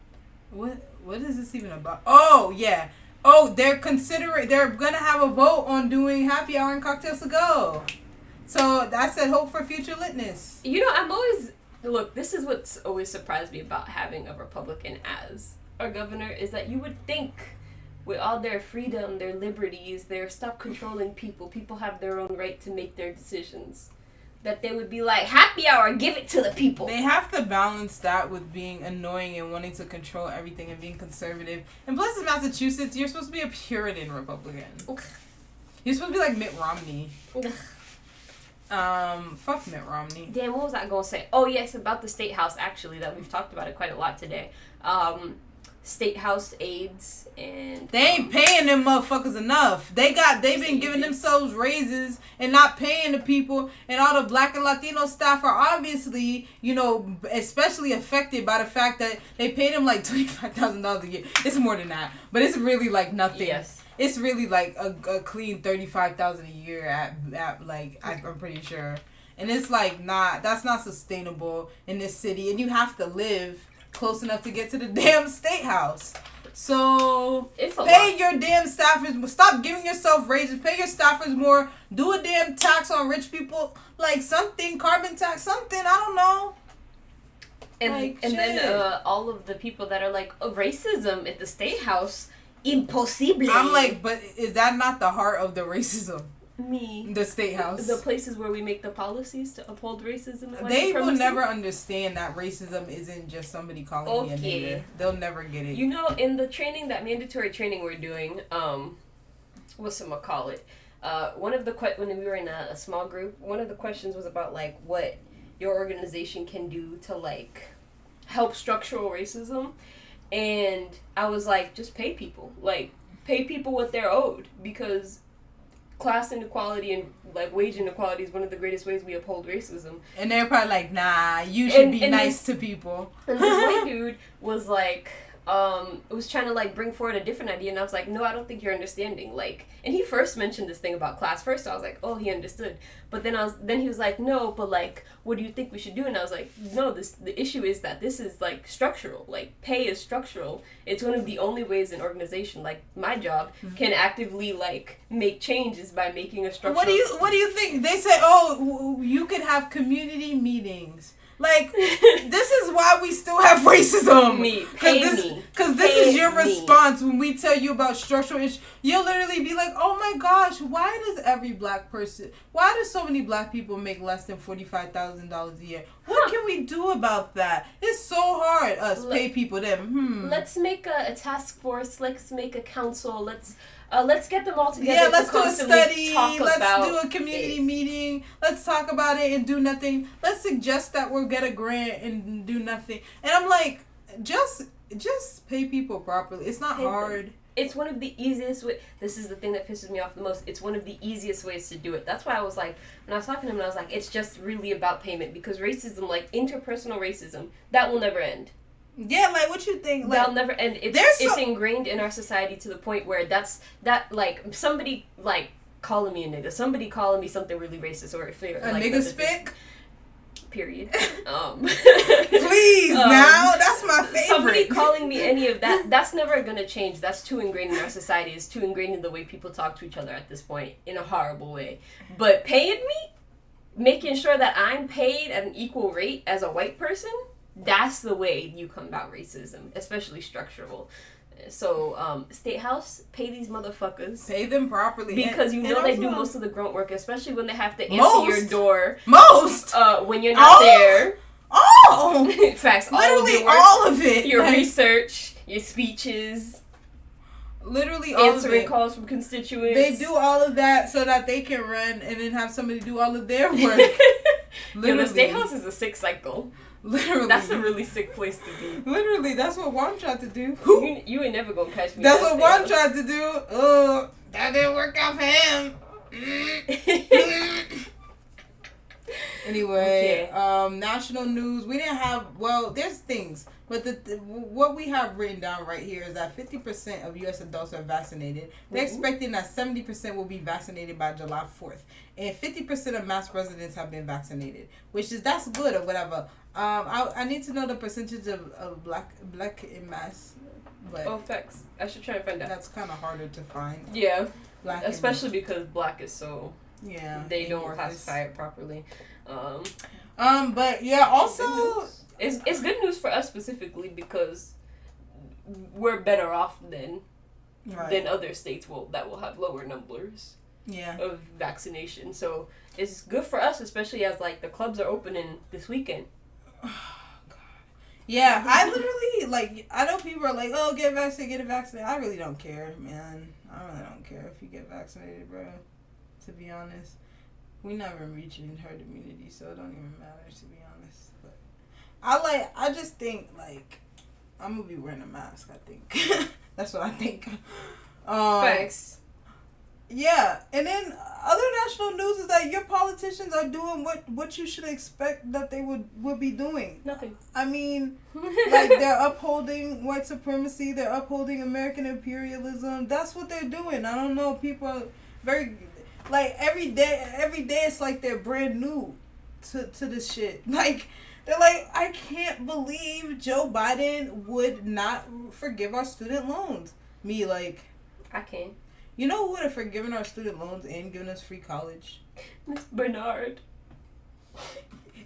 What is this even about? Oh, yeah. Oh, they're gonna have a vote on doing happy hour and cocktails to go. So I said hope for future litness. Look, this is what's always surprised me about having a Republican as our governor, is that you would think with all their freedom, their liberties, their stop controlling people have their own right to make their decisions, that they would be like, happy hour, give it to the people. They have to balance that with being annoying and wanting to control everything and being conservative. And plus, in Massachusetts, you're supposed to be a Puritan Republican. You're supposed to be like Mitt Romney. Fuck Mitt Romney. Damn, what was I going to say? Oh, yes, about the State House, actually, that we've talked about it quite a lot today. State House aides and... They ain't paying them motherfuckers enough. They've been giving themselves raises and not paying the people, and all the Black and Latino staff are obviously, especially affected by the fact that they pay them $25,000 a year. It's more than that, but it's really nothing. Yes. It's really a clean $35,000 a year at I'm pretty sure. And it's that's not sustainable in this city, and you have to live close enough to get to the damn State House. So pay your damn staffers. Stop giving yourself raises. Pay your staffers more. Do a damn tax on rich people, something, carbon tax, something. I don't know. And then all of the people that are racism at the State House, impossible. I'm but is that not the heart of the racism? The State House. The places where we make the policies to uphold racism. And they will never understand that racism isn't just somebody calling me a nigger. They'll never get it. You know, in the training, that mandatory training we're doing, whatchamacallit, when we were in a small group, one of the questions was about, like, what your organization can do to, like, help structural racism. And I was like, just pay people. Like, pay people what they're owed. Because class inequality and, like, wage inequality is one of the greatest ways we uphold racism. And they're probably like, nah, you should be nice to people. And this white dude was like, was trying to, like, bring forward a different idea, and I was like, no, I don't think you're understanding. Like, and he first mentioned this thing about class first, so I was like, oh, he understood. But then he was like, no, but, like, what do you think we should do? And I was like, no, the issue is that this is, like, structural. Like, pay is structural. It's one of the only ways an organization, like my job, can actively, like, make changes by making a structural. What do you think? They say, oh, you could have community meetings. Like, this is why we still have racism. Because this is your response when we tell you about structural issues. You'll literally be like, oh my gosh, why do so many black people make less than $45,000 a year? What can we do about that? It's so hard, pay people them. Let's make a task force. Let's make a council. Let's get them all together. Yeah, let's do a study. Let's do a community meeting. Let's talk about it and do nothing. Let's suggest that we'll get a grant and do nothing. And I'm like, just pay people properly. It's not hard. It's one of the easiest ways. This is the thing that pisses me off the most. It's one of the easiest ways to do it. That's why I was like, when I was talking to him, I was like, it's just really about payment. Because racism, like interpersonal racism, that will never end. Yeah, like, what you think? Like, that'll never end. It's ingrained in our society to the point where like, somebody, like, calling me a nigga, somebody calling me something really racist, or if they're, like, nigga spick? Period. Please, now, that's my favorite. Somebody calling me any of that, that's never gonna change. That's too ingrained in our society. It's too ingrained in the way people talk to each other at this point, in a horrible way. But paying me, making sure that I'm paid at an equal rate as a white person, that's the way you combat racism, especially structural. So, State House, pay these motherfuckers. Pay them properly. Because you know they do most of the grunt work, especially when they have to answer your door. When you're not there. Oh! Facts. Literally all of it. Your research, your speeches. Literally all of it. Answering calls from constituents. They do all of that so that they can run and then have somebody do all of their work. Literally. The State House is a sick cycle. Literally. That's a really sick place to be. Literally, that's what Juan tried to do. You ain't never gonna catch me. That's what Juan tried to do. That didn't work out for him. Anyway, national news. We didn't have, there's things. But what we have written down right here is that 50% of U.S. adults are vaccinated. They're expecting that 70% will be vaccinated by July 4th. And 50% of mass residents have been vaccinated. That's good or whatever. I need to know the percentage of black in mass. But facts. I should try to find out. That's kind of harder to find. Yeah. Especially because black is so... Yeah. They don't classify it properly. But yeah, also... It's good news for us specifically because we're better off than other states that will have lower numbers of vaccination. So it's good for us, especially as like the clubs are opening this weekend. Oh, God. Yeah, I literally I know people are like, oh, get vaccinated. I really don't care, man. I really don't care if you get vaccinated, bro. To be honest, we're not even reaching herd immunity, so it don't even matter, to be honest. But I just think, I'm gonna be wearing a mask, I think. That's what I think. Thanks. Yeah, and then other national news is that your politicians are doing what you should expect that they would be doing. Nothing. I mean, they're upholding white supremacy, they're upholding American imperialism. That's what they're doing. I don't know, people are very, every day it's like they're brand new to this shit. They're like, I can't believe Joe Biden would not forgive our student loans. I can. You know who would have forgiven our student loans and given us free college? Miss Bernard.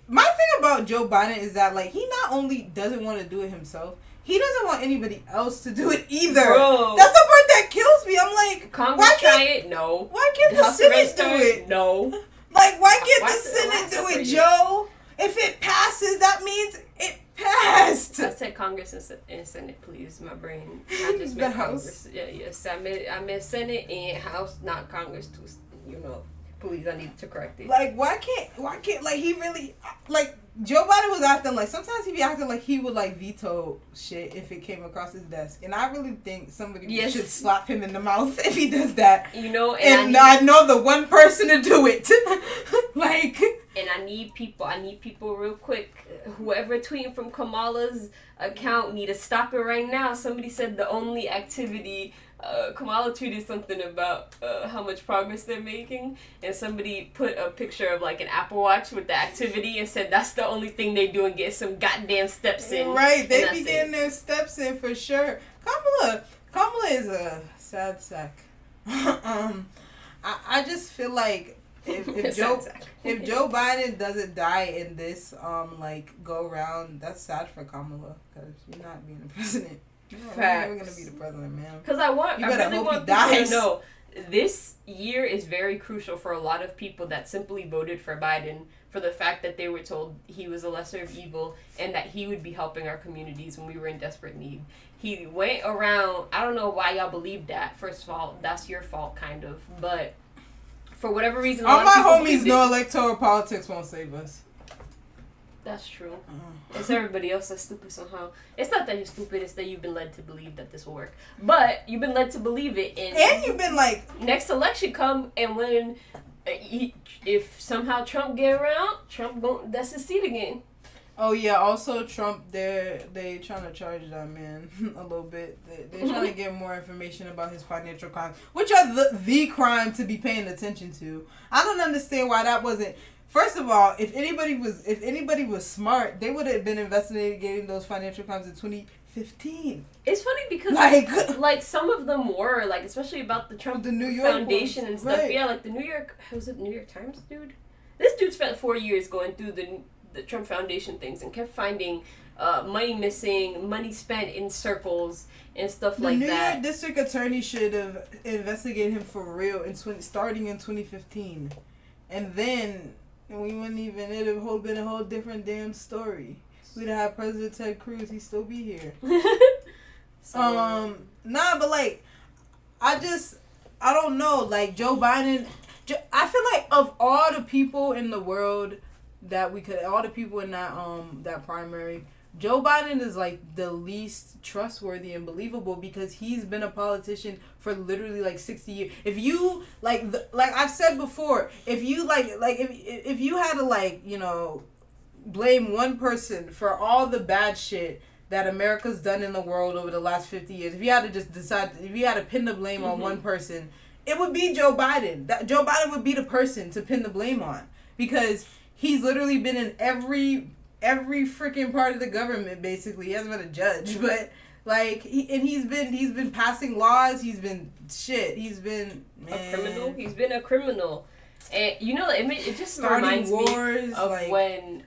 My thing about Joe Biden is that, he not only doesn't want to do it himself, he doesn't want anybody else to do it either. Bro. That's the part that kills me. I'm like, Congress try it? No. Why can't the Senate do it? No. Like, why can't the Senate do it, Joe? If it passes, that means it passed. I said Congress and Senate, please. My brain. I just meant Congress. Yeah, yes. I meant Senate and House, not Congress. You know, please. I need to correct it. Like, why can't? Like, he really like. Joe Biden was acting like, sometimes he be acting like he would like veto shit if it came across his desk, and I really think somebody should slap him in the mouth if he does that. You know, and I know the one person to do it. Like, and I need people real quick. Whoever tweeting from Kamala's account need to stop it right now. Somebody said the only activity. Kamala tweeted something about how much progress they're making, and somebody put a picture of like an Apple Watch with the activity and said that's the only thing they do and get some goddamn steps in. Right, they be getting their steps in for sure. Kamala is a sad sack. I just feel like if Joe Biden doesn't die in this like go round, that's sad for Kamala because you're not being the president. You're never gonna be the president, man. Because I really want people to know this year is very crucial for a lot of people that simply voted for Biden for the fact that they were told he was a lesser of evil and that he would be helping our communities when we were in desperate need. He went around. I don't know why y'all believe that. First of all, that's your fault, kind of. But for whatever reason, all my homies know electoral politics won't save us. That's true. It's everybody else that's stupid somehow. It's not that you're stupid, it's that you've been led to believe that this will work. But you've been led to believe it. And you've been like... Next election come, and when... if somehow Trump get around, that's his seat again. Oh, yeah. Also, Trump, they trying to charge that man a little bit. They're trying to get more information about his financial crimes, which are the crime to be paying attention to. I don't understand why that wasn't... First of all, if anybody was smart, they would have been investigating those financial crimes in 2015. It's funny because like some of them were like, especially about the Trump New York Foundation and stuff. Right. Yeah, like the New York Times dude. This dude spent 4 years going through the Trump Foundation things and kept finding money missing, money spent in circles and stuff like that. The New York District Attorney should have investigated him for real starting in 2015, and then. And we wouldn't even, it'd have been a whole different damn story. We'd have had President Ted Cruz, he'd still be here. But like, I don't know, like Joe Biden, I feel like of all the people in the world all the people in that primary, Joe Biden is like the least trustworthy and believable because he's been a politician for literally like 60 years. If you like I've said before, if you if you had to like, you know, blame one person for all the bad shit that America's done in the world over the last 50 years, if you had to just decide, if you had to pin the blame on one person, it would be Joe Biden. Joe Biden would be the person to pin the blame on because he's literally been in every freaking part of the government, basically. He hasn't been a judge, but like he's been passing laws. He's been a criminal. He's been a criminal, and you know, it just starting reminds wars, me of like, when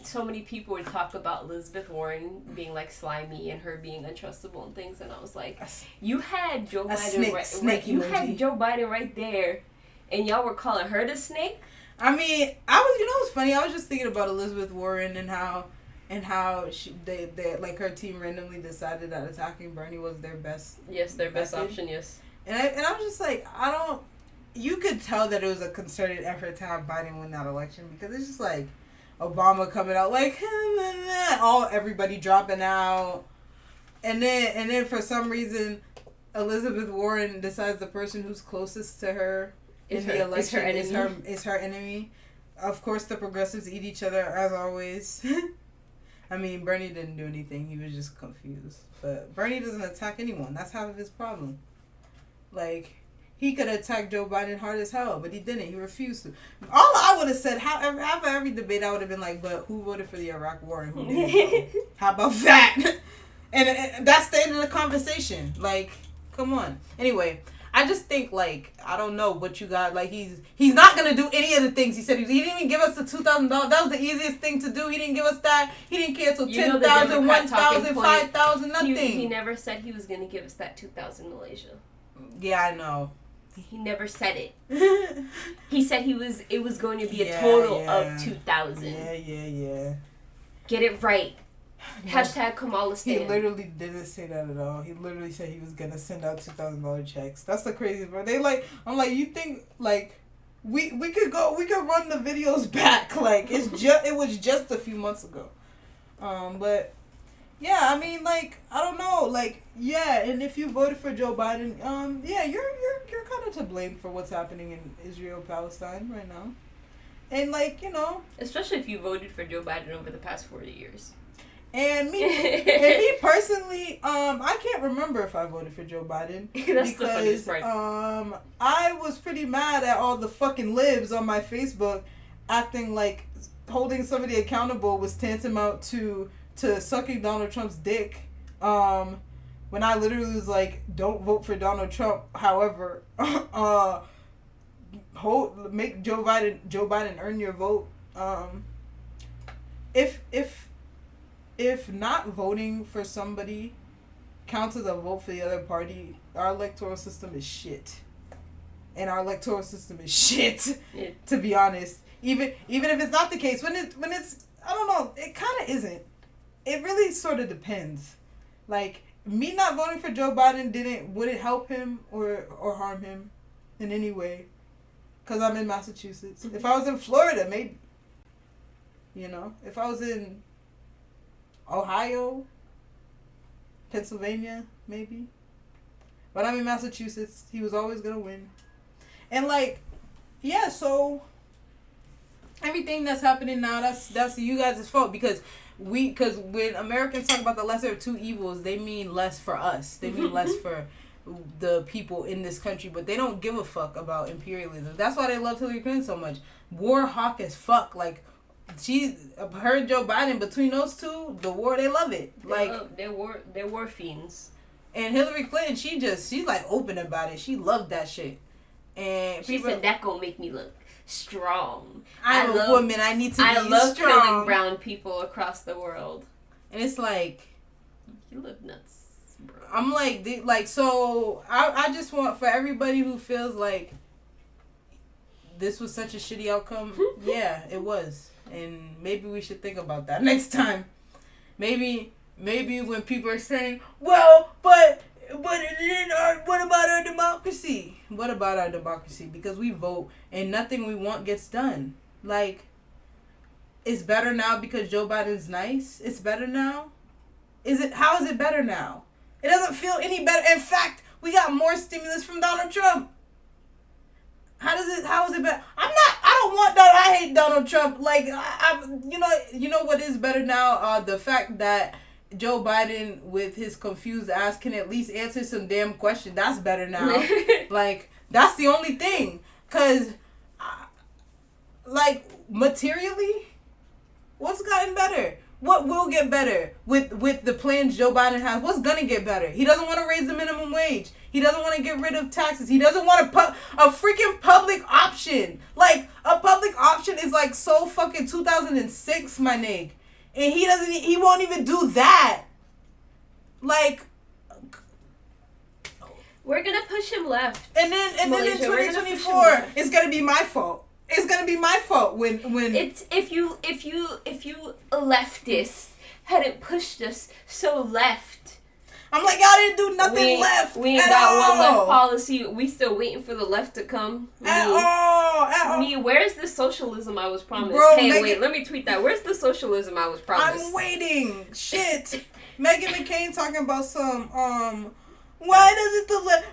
so many people would talk about Elizabeth Warren being like slimy and her being untrustable and things, and I was like, you had Joe Biden you had Joe Biden right there, and y'all were calling her the snake. I mean, you know what's funny? I was just thinking about Elizabeth Warren and how they like her team randomly decided that attacking Bernie was their best. Yes, their best option. Yes. And I was just like, you could tell that it was a concerted effort to have Biden win that election because it's just like Obama coming out like everybody dropping out, and then for some reason Elizabeth Warren decides the person who's closest to her in the election is her enemy. Of course, the progressives eat each other as always. I mean, Bernie didn't do anything; he was just confused. But Bernie doesn't attack anyone. That's half of his problem. Like, he could attack Joe Biden hard as hell, but he didn't. He refused to. All I would have said, after every debate, I would have been like, "But who voted for the Iraq War and who didn't?" How about that? And that's the end of the conversation. Like, come on. Anyway. I just think, like, I don't know what you got. Like, he's not going to do any of the things he said. He didn't even give us the $2,000. That was the easiest thing to do. He didn't give us that. He didn't cancel 10,000, 1,000, 5,000, nothing. He never said he was going to give us that 2,000 Malaysia. Yeah, I know. He never said it. He said it was going to be a total of 2,000. Yeah. Get it right. Hashtag Kamala Stan. He literally didn't say that at all. He literally said he was gonna send out $2,000 checks. That's the craziest part. I'm like, you think like we could run the videos back. Like it was just a few months ago. But yeah, I mean, like, I don't know, like, yeah, and if you voted for Joe Biden, yeah, you're kind of to blame for what's happening in Israel, Palestine right now. And like, you know, especially if you voted for Joe Biden over the past 40 years. And me personally, I can't remember if I voted for Joe Biden. That's the funniest part. I was pretty mad at all the fucking libs on my Facebook acting like holding somebody accountable was tantamount to sucking Donald Trump's dick. When I literally was like, don't vote for Donald Trump. However, make Joe Biden earn your vote. If not voting for somebody counts as a vote for the other party, our electoral system is shit. And our electoral system is shit, to be honest. Even if it's not the case, when it's I don't know, it kind of isn't. It really sort of depends. Like, me not voting for Joe Biden would it help him or harm him in any way? Because I'm in Massachusetts. If I was in Florida, maybe. You know? If I was in Ohio, Pennsylvania, maybe. But I'm in Massachusetts. He was always going to win. And, like, yeah, so everything that's happening now, that's you guys' fault. Because when Americans talk about the lesser of two evils, they mean less for us. They mean less for the people in this country. But they don't give a fuck about imperialism. That's why they love Hillary Clinton so much. War hawk as fuck. Like, her and Joe Biden, between those two, the war, they love it. Like, they're war fiends. And Hillary Clinton, she's like open about it. She loved that shit. And she said that gonna make me look strong. I'm a woman. I need to be strong. I love killing brown people across the world. And it's like, you look nuts, bro. I'm like, so I just want for everybody who feels like this was such a shitty outcome. Yeah, it was. And maybe we should think about that next time. Maybe when people are saying, well, but what about our democracy? What about our democracy? Because we vote and nothing we want gets done. Like, it's better now because Joe Biden's nice? It's better now? How is it better now? It doesn't feel any better. In fact, we got more stimulus from Donald Trump. How is it better? I don't want that. I hate Donald Trump. Like, you know what is better now? The fact that Joe Biden, with his confused ass, can at least answer some damn question. That's better now. Like, that's the only thing. Because, like, materially, what's gotten better? What will get better with the plans Joe Biden has? What's going to get better? He doesn't want to raise the minimum wage. He doesn't want to get rid of taxes. He doesn't want a freaking public option. Like, a public option is like so fucking 2006, my nigga. And he won't even do that. Like, we're gonna push him left. And then in 2024, it's gonna be my fault. It's gonna be my fault when it's if you leftists hadn't pushed us so left. I'm like, y'all didn't do nothing left. We ain't got one left policy. We still waiting for the left to come. At all. Where's the socialism I was promised? Bro, wait, let me tweet that. Where's the socialism I was promised? I'm waiting. Shit. Meghan McCain talking about some, why doesn't the left,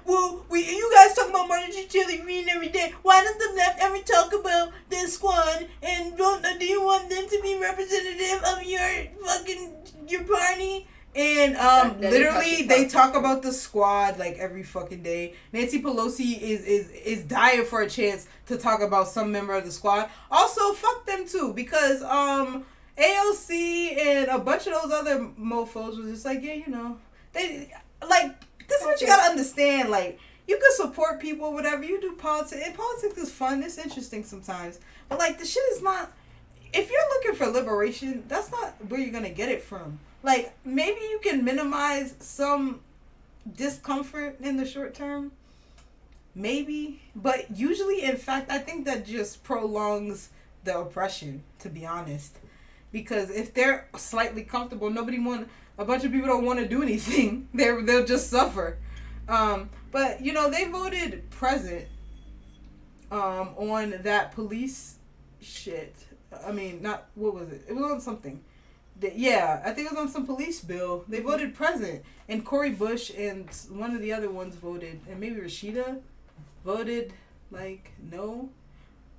you guys talk about Martin Luther King every day. Why does the left ever talk about this squad? And do you want them to be representative of your party? And literally they talk about the squad like every fucking day. Nancy Pelosi is dying for a chance to talk about some member of the squad. Also, fuck them too, because AOC and a bunch of those other mofos was just like, yeah, you know, they like, this is what you gotta understand. Like, you can support people, whatever. You do politics. And politics is fun. It's interesting sometimes. But, like, the shit is not... If you're looking for liberation, that's not where you're going to get it from. Like, maybe you can minimize some discomfort in the short term. Maybe. But usually, in fact, I think that just prolongs the oppression, to be honest. Because if they're slightly comfortable, a bunch of people don't want to do anything. They'll just suffer. But, you know, they voted present on that police shit. I mean, not, what was it? It was on something. I think it was on some police bill. They voted present. And Cori Bush and one of the other ones voted, and maybe Rashida voted, like, no.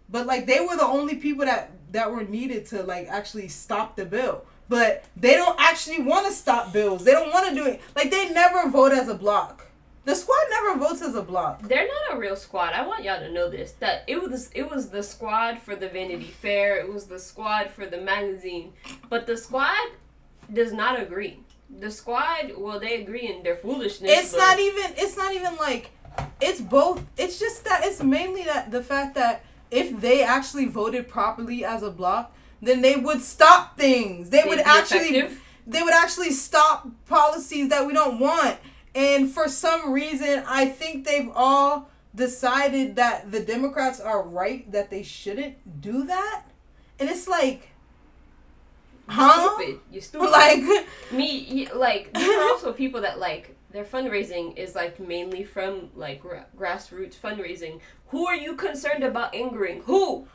But, like, they were the only people that were needed to, like, actually stop the bill. But they don't actually want to stop bills. They don't want to do it. Like, they never vote as a block. The squad never votes as a block. They're not a real squad. I want y'all to know this. That it was the squad for the Vanity Fair. It was the squad for the magazine. But the squad does not agree. The squad, well, they agree in their foolishness. It's not even like, it's both. It's just that it's mainly that the fact that if they actually voted properly as a block, then they would stop things. They would actually stop policies that we don't want. And for some reason, I think they've all decided that the Democrats are right, that they shouldn't do that. And it's like, You're stupid. Like, there are also people that, like, their fundraising is, like, mainly from, like, grassroots fundraising. Who are you concerned about angering? Who?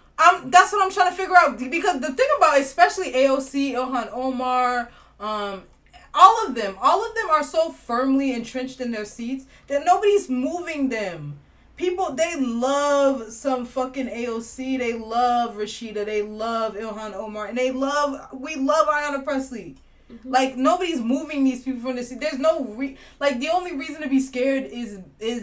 That's what I'm trying to figure out. Because the thing about, especially AOC, Ilhan Omar, all of them are so firmly entrenched in their seats that nobody's moving them. People, they love some fucking AOC, they love Rashida, they love Ilhan Omar, and we love Ayanna Pressley. Mm-hmm. Like, nobody's moving these people from the seat. There's no the only reason to be scared is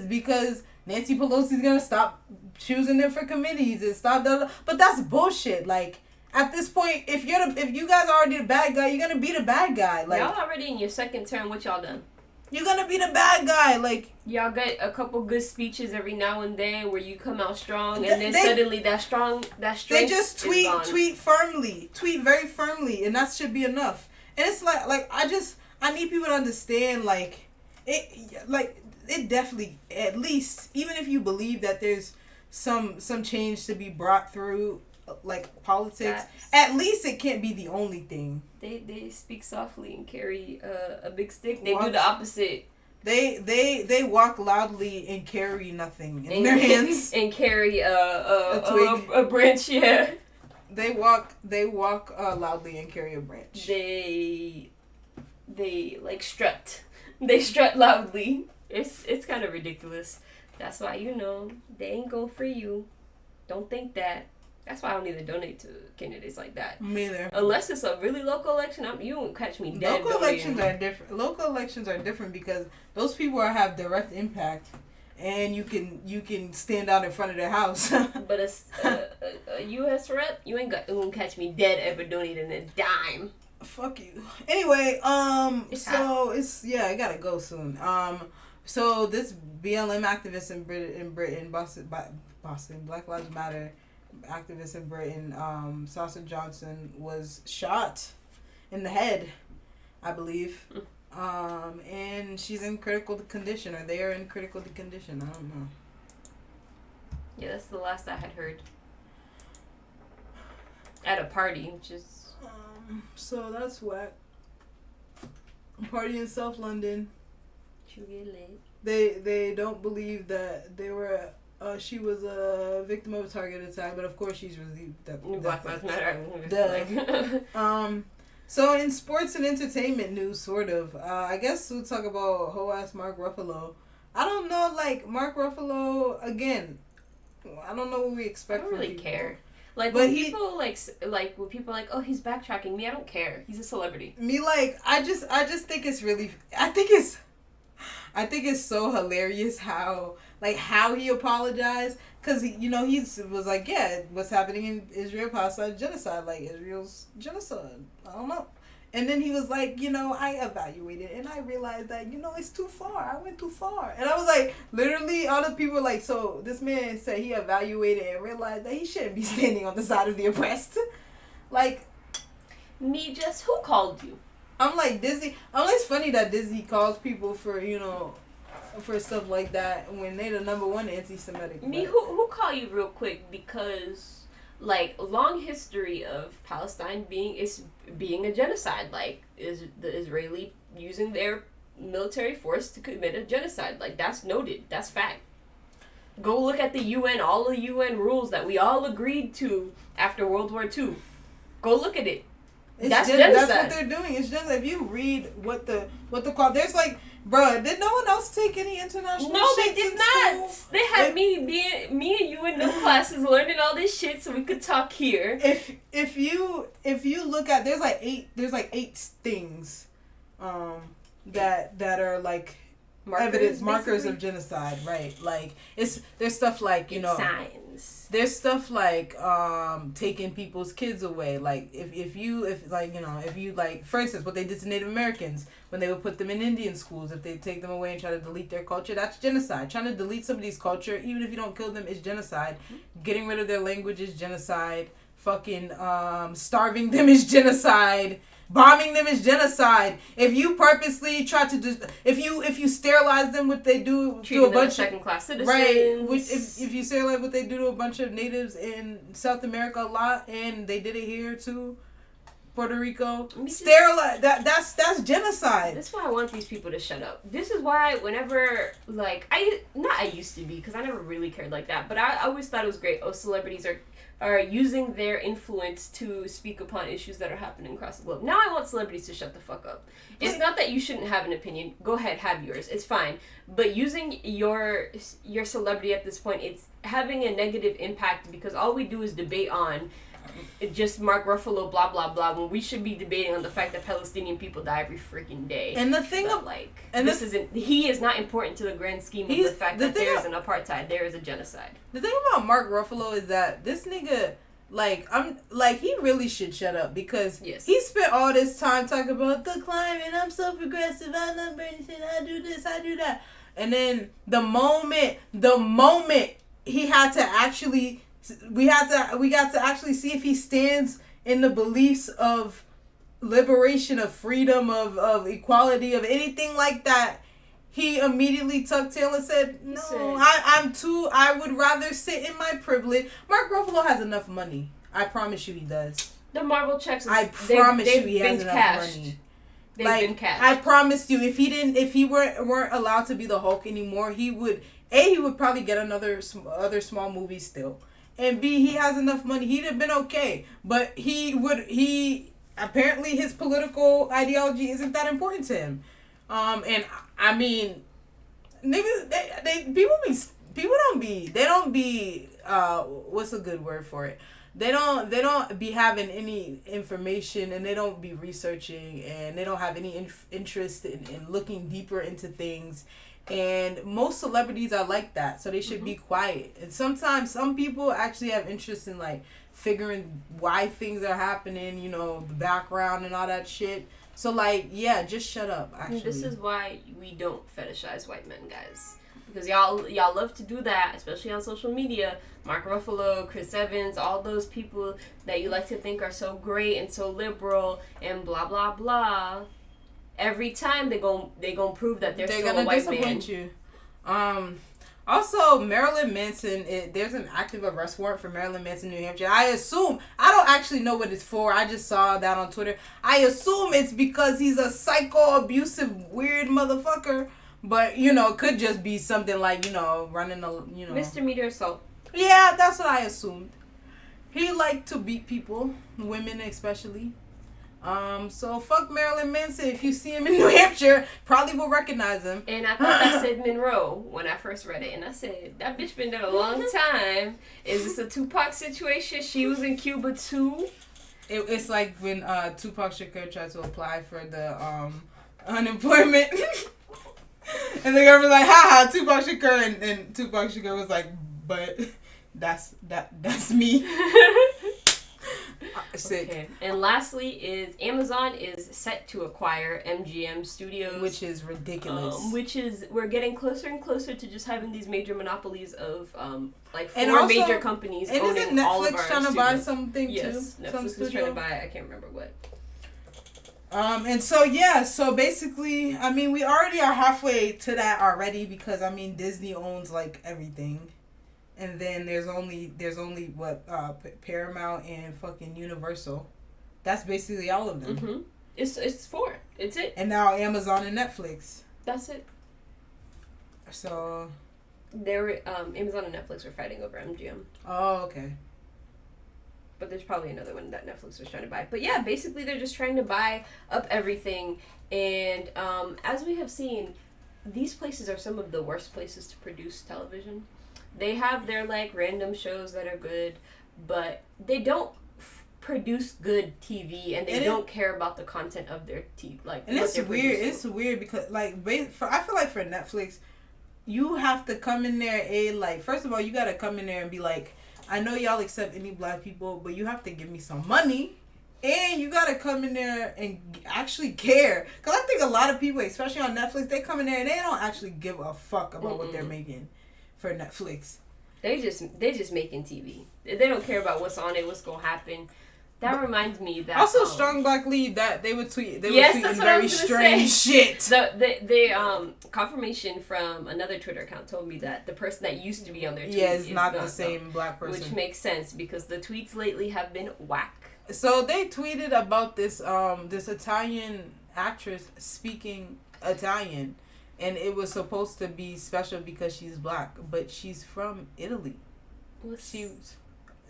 because Nancy Pelosi's gonna stop choosing them for committees and stop but that's bullshit. Like, at this point, if you guys are already the bad guy, you're gonna be the bad guy. Like, y'all already in your second term. What y'all done? You're gonna be the bad guy. Like, y'all get a couple good speeches every now and then where you come out strong, and then suddenly that strength they just tweet very firmly, and that should be enough. And it's like I need people to understand, like, it definitely, at least, even if you believe that there's some change to be brought through, like, politics, at least it can't be the only thing. They speak softly and carry a big stick. They do the opposite. They walk loudly and carry nothing in their hands. And carry a twig. A branch, yeah. They walk loudly and carry a branch. They like strut. They strut loudly. It's kind of ridiculous. That's why, they ain't going for you. Don't think that. That's why I don't even donate to candidates like that. Me either. Unless it's a really local election, you won't catch me dead. Local elections are different. Local elections are different because those people have direct impact, and you can stand out in front of their house. But a U.S. rep, you ain't gonna catch me dead ever donating a dime. Fuck you. Anyway, I gotta go soon. So this BLM activist in Britain, Boston, Black Lives Matter activist in Britain, Sasha Johnson, was shot in the head, I believe. And she's in critical condition, or they are in critical condition. I don't know. Yeah, that's the last I had heard. At a party, which is... So that's whack. Party in South London. You get late. They don't believe that she was a victim of a target attack, but of course she's received that. Black Lives Matter. So in sports and entertainment news, sort of, I guess we'll talk about hoe-ass Mark Ruffalo. I don't know, like, Mark Ruffalo, again, I don't know what we expect from I don't really people. care. Like, when people when people are like, oh, he's backtracking, me, I don't care. He's a celebrity. Me, like, I just think it's really, I think it's so hilarious how he apologized, because he was like, yeah, what's happening in Israel, Palestine, genocide, like, Israel's genocide, I don't know, And then he was like, you know, I evaluated and I realized that, you know, it's too far. I went too far. And I was like, literally, all the people were like, so this man said he evaluated and realized that he shouldn't be standing on the side of the oppressed. Like, who called you? I'm like, Disney. It's funny that Disney calls people for, you know, for stuff like that when they the number one anti-Semitic. Who call you real quick? Because, like, long history of Palestine being a genocide. Like, is the Israeli using their military force to commit a genocide. Like, that's noted. That's fact. Go look at the UN, all the UN rules that we all agreed to after World War II. Go look at it. That's genocide. That's what they're doing. It's just, if you read what the call, there's like, bruh, did no one else take any international No, shit they did in not. school? They had me and you in no classes learning all this shit so we could talk here. If you look at, there's like eight things that are like markers of genocide, right? Like, there's stuff like, you know, signs. There's stuff like taking people's kids away. Like, if you like, for instance, what they did to Native Americans when they would put them in Indian schools, if they take them away and try to delete their culture, that's genocide. Trying to delete somebody's culture, even if you don't kill them, is genocide. Getting rid of their language is genocide. Fucking starving them is genocide. Bombing them is genocide. If you purposely try to if you sterilize them, what they do to a bunch of second-class citizens, right? If you sterilize what they do to a bunch of natives in South America a lot, and they did it here too, Puerto Rico, sterilize that's genocide. That's why I want these people to shut up. This is why whenever, like, I used to be, because I never really cared like that, but I always thought it was great. Celebrities are using their influence to speak upon issues that are happening across the globe. Now I want celebrities to shut the fuck up. It's not that you shouldn't have an opinion. Go ahead, have yours. It's fine. But using your celebrity at this point, it's having a negative impact, because all we do is debate on just Mark Ruffalo, blah, blah, blah, when we should be debating on the fact that Palestinian people die every freaking day. And the thing he is not important to the grand scheme of the fact that there is an apartheid, there is a genocide. The thing about Mark Ruffalo is that this nigga, he really should shut up, because he spent all this time talking about the climate, I'm so progressive, I love Bernie Sanders, I do this, I do that. And then the moment he had to actually, we got to actually see if he stands in the beliefs of liberation, of freedom, of equality, of anything like that, he immediately tucked tail and said, no, I would rather sit in my privilege. Mark Ruffalo has enough money. I promise you he does. The Marvel checks, I promise you he has enough money. They've been cashed. I promise you, if he weren't allowed to be the Hulk anymore, he would probably get other small movies still. And B, he has enough money. He'd have been okay. But apparently his political ideology isn't that important to him. And I mean, niggas, people don't be, what's a good word for it? They don't be having any information, and they don't be researching, and they don't have any interest in looking deeper into things. And most celebrities are like that, so they should be quiet. And sometimes some people actually have interest in, like, figuring why things are happening, you know, the background and all that shit. So, like, yeah, just shut up, actually. This is why we don't fetishize white men, guys. Because y'all love to do that, especially on social media. Mark Ruffalo, Chris Evans, all those people that you like to think are so great and so liberal and blah, blah, blah. Every time they gon' prove that they're still a white man. They're gonna disappoint you. Also, Marilyn Manson, there's an active arrest warrant for Marilyn Manson, New Hampshire. I don't actually know what it's for. I just saw that on Twitter. I assume it's because he's a psycho, abusive, weird motherfucker. But, you know, it could just be something like, you know, running a, you know. Misdemeanor assault. Yeah, that's what I assumed. He liked to beat people, women especially. So fuck Marilyn Manson. If you see him in New Hampshire, probably will recognize him. And I thought that said Monroe when I first read it. And I said, that bitch been there a long time. Is this a Tupac situation? She was in Cuba too? It's like when Tupac Shakur tried to apply for the unemployment. And the government was like, haha, Tupac Shakur. And Tupac Shakur was like, but that's me. sick. Okay. And lastly is Amazon is set to acquire MGM Studios. Which is ridiculous. We're getting closer and closer to just having these major monopolies of like four and also, major companies and owning isn't Netflix all of our trying to studios. buy something too? Yes, Some Netflix is studio? trying to buy, I can't remember what. And so basically, I mean, we already are halfway to that already because, I mean, Disney owns, like, everything. And then there's only what, Paramount and fucking Universal. That's basically all of them. Mm-hmm. It's four. It's it. And now Amazon and Netflix. That's it. So. Amazon and Netflix were fighting over MGM. Oh, okay. But there's probably another one that Netflix was trying to buy. But yeah, basically they're just trying to buy up everything. And as we have seen, these places are some of the worst places to produce television. They have their like random shows that are good, but they don't produce good TV, and they don't care about the content of their TV. Like, and it's weird. It's weird because like I feel like for Netflix, you have to come in there like first of all you gotta come in there and be like, I know y'all accept any black people, but you have to give me some money. And you gotta come in there and actually care. Because I think a lot of people, especially on Netflix, they come in there and they don't actually give a fuck about what they're making for Netflix. They just making TV. They don't care about what's on it, what's gonna happen. That reminds me that also Strong Black Lead that they would tweet. They yes, were tweeting that's what very strange shit. The confirmation from another Twitter account told me that the person that used to be on their tweet is not the same black person, which makes sense because the tweets lately have been whack. So they tweeted about this this Italian actress speaking Italian, and it was supposed to be special because she's black, but she's from Italy. She's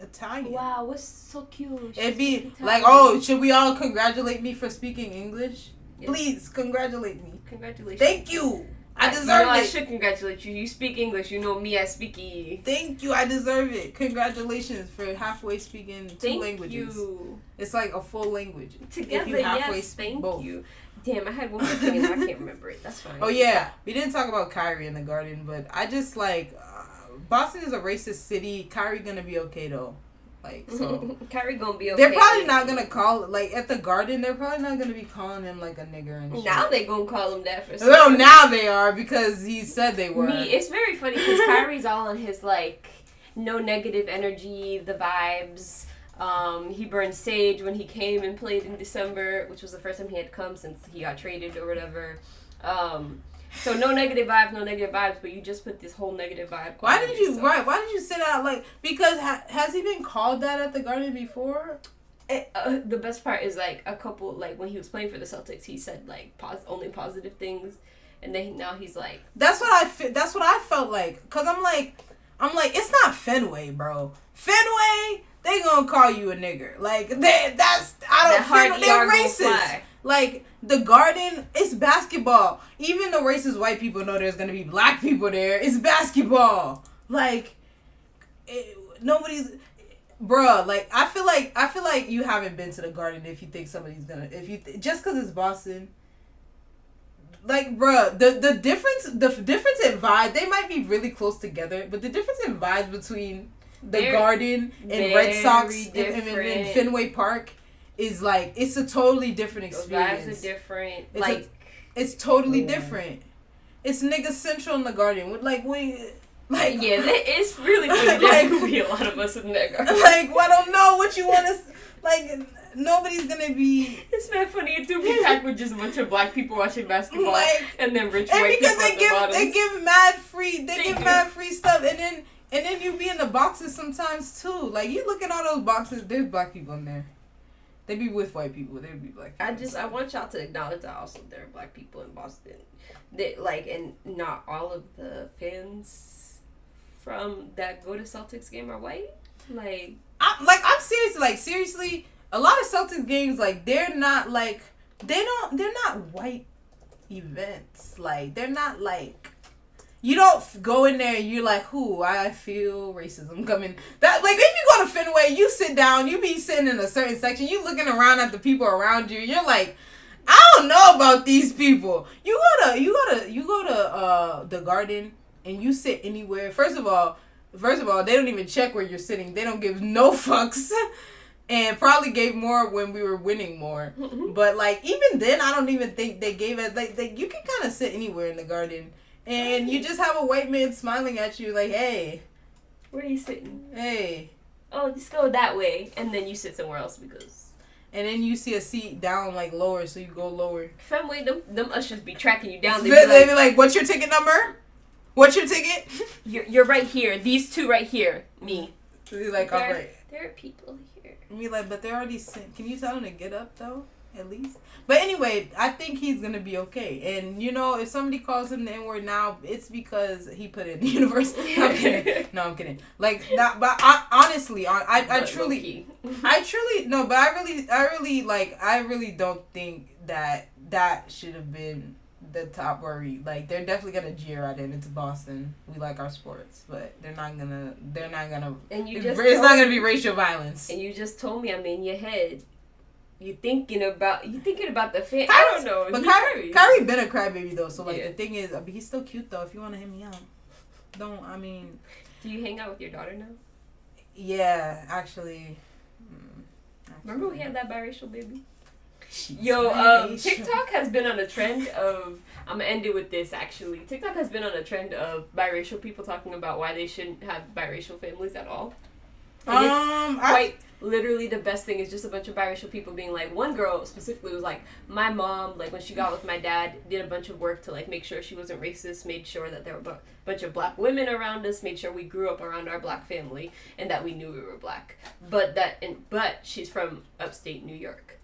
Italian. Wow, what's so cute. It'd be like, oh, should we all congratulate me for speaking English? Yes. Please congratulate me. Congratulations. Thank you. I deserve it. I should congratulate you. You speak English. You know me, I speak E. Thank you. I deserve it. Congratulations for halfway speaking two languages. Thank you. It's like a full language. Together, yes. Thank you. Damn, I had one more thing and I can't remember it. That's fine. Oh, yeah. We didn't talk about Kyrie in the Garden, but I just like... Boston is a racist city. Kyrie gonna be okay, though. Like, so... Kyrie gonna be okay. They're probably not gonna call... Like, at the Garden, they're probably not gonna be calling him, like, a nigger and shit. Now they gonna call him that for some reason. Now they are, because he said they were. It's very funny, because Kyrie's all on his, like, no negative energy, the vibes. He burned sage when he came and played in December, which was the first time he had come since he got traded or whatever. So no negative vibes, but you just put this whole negative vibe. Why did you say that? Like, because has he been called that at the Garden before? The best part is like a couple, like when he was playing for the Celtics, he said like only positive things, and then now he's like. That's what I felt like, cause I'm like it's not Fenway, bro. Fenway, they gonna call you a nigger. Like they're racist. Like, the Garden, it's basketball. Even the racist white people know there's gonna be black people there. It's basketball. Like, nobody's... Bruh, like, I feel like you haven't been to the Garden if you think somebody's gonna... just because it's Boston. Like, bruh, the difference in vibe, they might be really close together, but the difference in vibes between the Garden and Red Sox and Fenway Park... is like, it's a totally different experience. Those vibes are different. It's totally different. It's nigga central in the Garden. With yeah, it's really funny. There could be a lot of us in there. Like, I don't know what you want to... Like, nobody's gonna be... It's not funny. It do be packed with just a bunch of black people watching basketball, and then rich white people at the bottom. They give mad free stuff, and then you be in the boxes sometimes too. Like, you look at all those boxes, there's black people in there. They be with white people. They be black people. I want y'all to acknowledge that also there are black people in Boston. They, like, and not all of the fans from that go to Celtics game are white. I'm serious. Like, seriously, a lot of Celtics games, like, they're not white events. Like, they're not like... You don't go in there and you're like, I feel racism coming. That, like, if you go to Fenway, you sit down, you be sitting in a certain section, you looking around at the people around you, you're like, I don't know about these people. You go to the Garden and you sit anywhere. First of all, they don't even check where you're sitting. They don't give no fucks. and probably gave more when we were winning more. But like even then, I don't even think they gave it. Like you can kind of sit anywhere in the garden, and you just have a white man smiling at you like, "Hey, where are you sitting? Hey, oh, just go that way," and then you sit somewhere else because. And then you see a seat down like lower, so you go lower. Family, them ushers be tracking you down. They be like, "What's your ticket number? What's your ticket?" You're right here. These two right here. Me. So they're like, "All right." There are people here. Me like, but they're already sent. Can you tell them to get up though, at least? But anyway, I think he's gonna be okay. And you know, if somebody calls him the N-word now, it's because he put it in the universe. No, I'm kidding. No, I'm kidding. Like that, but honestly, I truly no, but I really don't think that should have been the top worry. Like they're definitely gonna jeer at him. It's Boston. We like our sports, but they're not gonna. And it's not gonna be racial violence. And you just told me I'm in your head. You thinking about the fan. I don't know. But Kyrie been a crybaby though. So like the thing is, he's still cute though. If you want to hit me up, do you hang out with your daughter now? Yeah, actually. Remember we had that biracial baby? Yo, TikTok has been on a trend of. I'm gonna end it with this. Actually, TikTok has been on a trend of biracial people talking about why they shouldn't have biracial families at all. And it's quite literally the best thing is just a bunch of biracial people being like, one girl specifically was like, my mom, like when she got with my dad, did a bunch of work to like make sure she wasn't racist, made sure that there were a bunch of black women around us, made sure we grew up around our black family and that we knew we were black. But she's from upstate New York.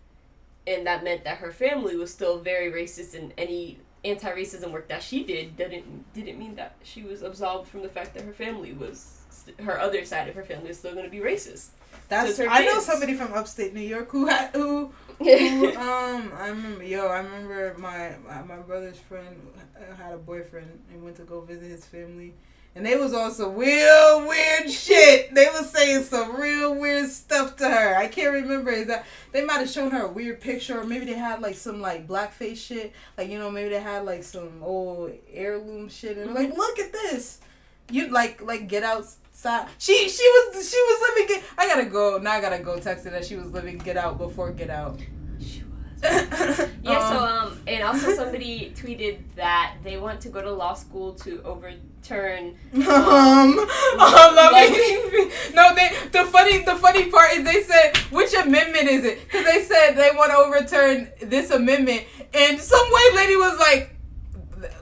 And that meant that her family was still very racist, and any anti-racism work that she did didn't mean that she was absolved from the fact that her family was, her other side of her family was still going to be racist. I know somebody from upstate New York who I remember my brother's friend had a boyfriend and went to go visit his family, and they was on some real weird shit. They was saying some real weird stuff to her. I can't remember exactly. They might have shown her a weird picture, or maybe they had like some like blackface shit, like maybe they had like some old heirloom shit, and like, look at this. You like get outside. She was living. I gotta go now. I gotta go text her that she was living Get Out before Get Out. She was. Yeah. And also somebody tweeted that they want to go to law school to overturn. The funny part is they said, which amendment is it? Because they said they want to overturn this amendment, and some white lady was like.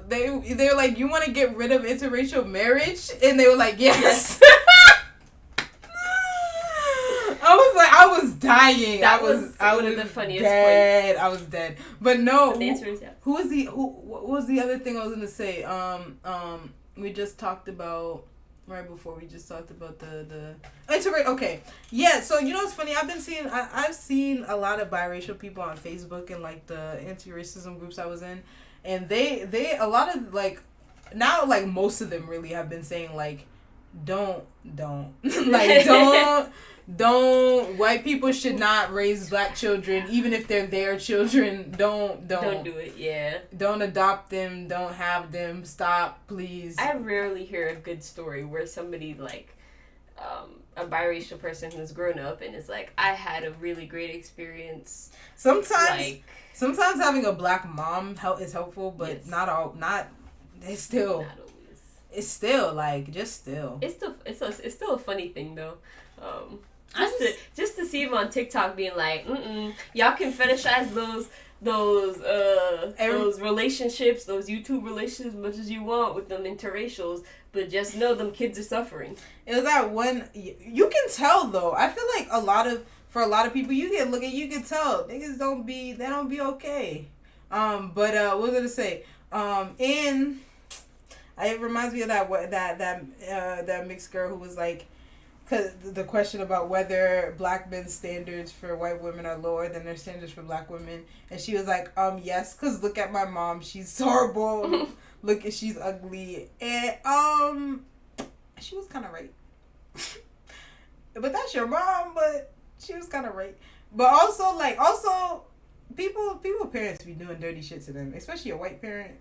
They were like, you want to get rid of interracial marriage? And they were like, yes. I was dying. That was one of the funniest points. I was dead. But no. But the answer is yes. What was the other thing I was gonna say? We just talked about right before we just talked about the interracial. Okay, yeah. So you know what's funny? I've seen a lot of biracial people on Facebook and like the anti-racism groups I was in. And they a lot of like now like most of them really have been saying like don't like don't white people should not raise black children even if they're their children. Don't do it. Yeah. Don't adopt them. Don't have them. Stop, please. I rarely hear a good story where somebody like a biracial person who's grown up and is like, I had a really great experience. Sometimes having a black mom is helpful, but yes. It's still. Not always. It's still like just still. It's still a funny thing though. Just to see him on TikTok being like, y'all can fetishize those relationships, those YouTube relationships, as much as you want with them interracials, but just know them kids are suffering. It was that one. You can tell though. I feel like for a lot of people, you can tell niggas don't be okay. But what was I gonna say? It reminds me of that mixed girl who was like, cause the question about whether black men's standards for white women are lower than their standards for black women, and she was like, yes, cause look at my mom, she's horrible. She's ugly, and she was kind of right. But that's your mom, but. She was kind of right. But also, people parents be doing dirty shit to them, especially a white parent.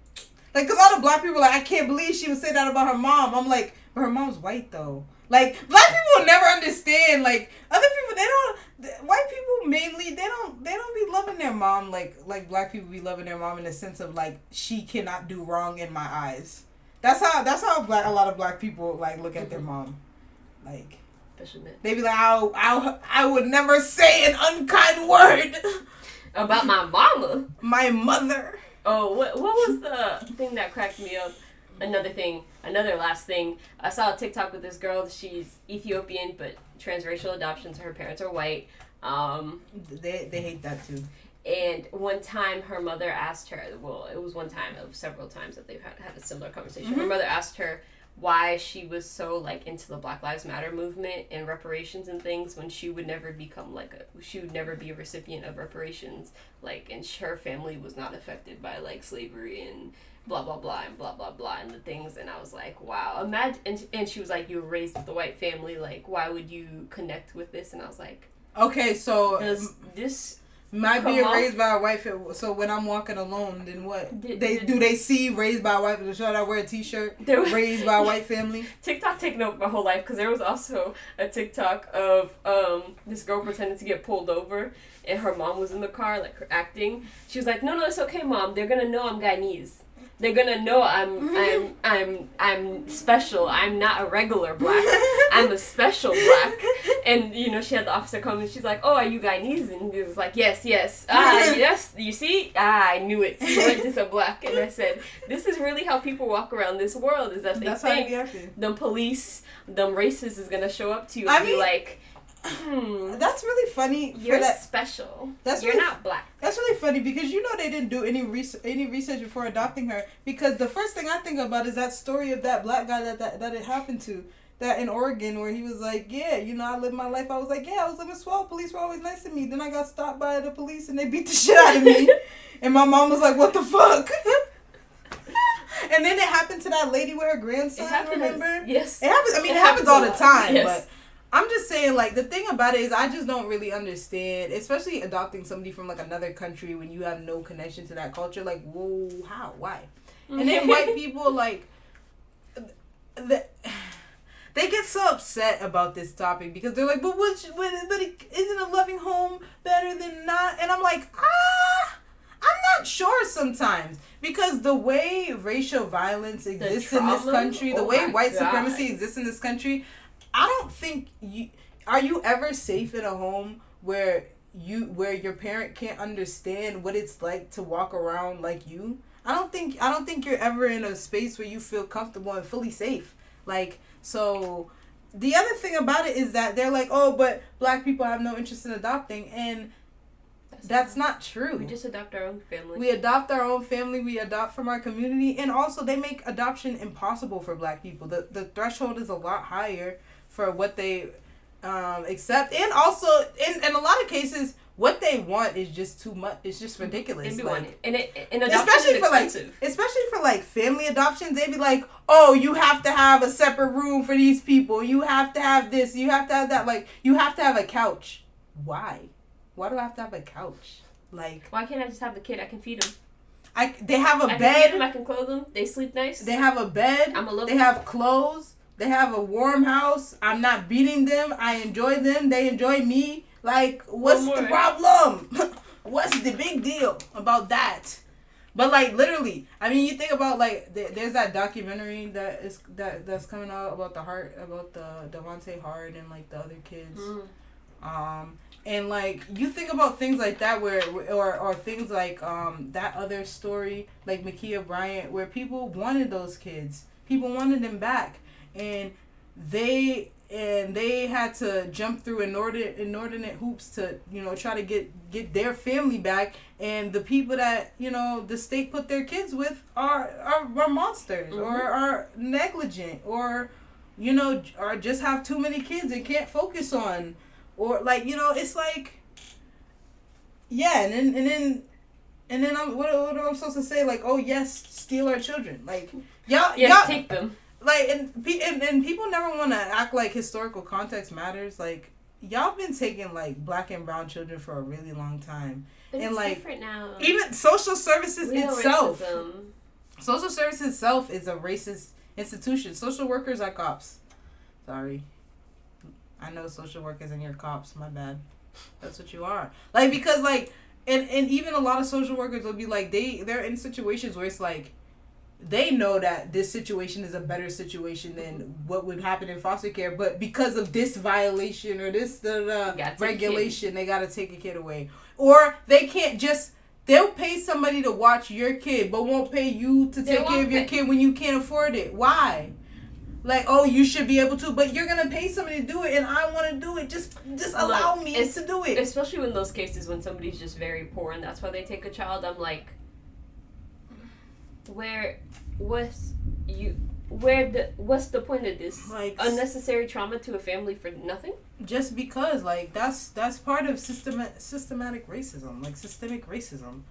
Like, because all the black people are like, I can't believe she would say that about her mom. I'm like, but her mom's white, though. Like, black people will never understand. Like, other people, white people mainly they don't be loving their mom like black people be loving their mom in the sense of like she cannot do wrong in my eyes. That's how a lot of black people like look at their mom, like. They be like, I would never say an unkind word about my mama, my mother. Oh, what was the thing that cracked me up? Another last thing. I saw a TikTok with this girl. She's Ethiopian, but transracial adoption, so her parents are white. They hate that too. And one time her mother asked her, well, it was one time of several times that they've had a similar conversation. Mm-hmm. Her mother asked her why she was so like into the Black Lives Matter movement and reparations and things when she would never become she would never be a recipient of reparations, like, and her family was not affected by like slavery and blah blah blah and blah blah blah and the things. And I was like, wow, imagine. And she was like, you were raised with a white family, like why would you connect with this? And I was like, okay, so does this might be raised by a white family. So when I'm walking alone, then what? Do they see raised by a white family? Should I wear a t-shirt? Raised by a white family? TikTok taking over my whole life because there was also a TikTok of this girl pretending to get pulled over and her mom was in the car like acting. She was like, no, it's okay, mom. They're gonna know I'm Guyanese. They're gonna know I'm special. I'm not a regular black. I'm a special black. And you know, she had the officer come and she's like, "Oh, are you Guyanese?" And he was like, "Yes." Yes. You see? I knew it. You weren't just a black. And I said, "This is really how people walk around this world. Is that they think the police, them racists, is gonna show up to you and be like." That's really funny. You're special. You're not black. That's really funny because you know they didn't do any research before adopting her. Because the first thing I think about is that story of that black guy that it happened to, that in Oregon, where he was like, yeah, you know, I lived my life. I was like, yeah, I was living swell. Police were always nice to me. Then I got stopped by the police and they beat the shit out of me. And my mom was like, what the fuck? And then it happened to that lady with her grandson. Remember? Yes. It happens. I mean, it happens all the time, yes. But. I'm just saying, like, the thing about it is I just don't really understand, especially adopting somebody from, like, another country when you have no connection to that culture. Like, whoa, how? Why? And then white people, like, they get so upset about this topic because they're like, but isn't a loving home better than not? And I'm like, I'm not sure sometimes. Because the way racial violence exists in this country, the way white supremacy exists in this country, I don't think are you ever safe in a home where your parent can't understand what it's like to walk around like you? I don't think you're ever in a space where you feel comfortable and fully safe. Like, so the other thing about it is that they're like, oh, but black people have no interest in adopting, and that's not true. We just adopt our own family. We adopt our own family. We adopt from our community, and also they make adoption impossible for black people. The threshold is a lot higher for what they accept, and also in a lot of cases what they want is just too much. It's just ridiculous. And adoption especially for like family adoptions, they'd be like, oh, you have to have a separate room for these people, you have to have this, you have to have that, like you have to have a couch. Why do I have to have a couch? Like, why can't I just have the kid? I can feed him. They have a bed. I can feed them, I can clothe them. They sleep nice. They have a bed. They have clothes. They have a warm house. I'm not beating them. I enjoy them. They enjoy me. Like, what's the problem? What's the big deal about that? But like, literally, I mean, you think about like, there's that documentary that's coming out about the Devontae Hart and like the other kids. And like, you think about things like that or things like that other story, like Ma'Khia Bryant, where people wanted those kids. People wanted them back. And they had to jump through inordinate hoops to, you know, try to get their family back. And the people that, you know, the state put their kids with are monsters, or are negligent, or, you know, or just have too many kids and can't focus on, or like, you know, it's like, yeah. And then what am I supposed to say? Like, oh yes, steal our children. Like, y'all take them. Like, and people never want to act like historical context matters. Like, y'all been taking, like, black and brown children for a really long time. But and, it's like, different now. Even social services itself. Racism. Social services itself is a racist institution. Social workers are cops. Sorry. I know social workers and you're cops. My bad. That's what you are. Like, because, like, and even a lot of social workers will be like, they're in situations where it's like, they know that this situation is a better situation than what would happen in foster care, but because of this violation or this regulation, they gotta take a kid away. Or they can't just, they'll pay somebody to watch your kid, but won't pay you to take care of your kid when you can't afford it. Why? Like, oh, you should be able to, but you're gonna pay somebody to do it, and I want to do it. Just allow me to do it. Especially in those cases when somebody's just very poor, and that's why they take a child. I'm like, what's the point of this? Like, unnecessary trauma to a family for nothing? Just because, like, that's part of systematic racism, like systemic racism.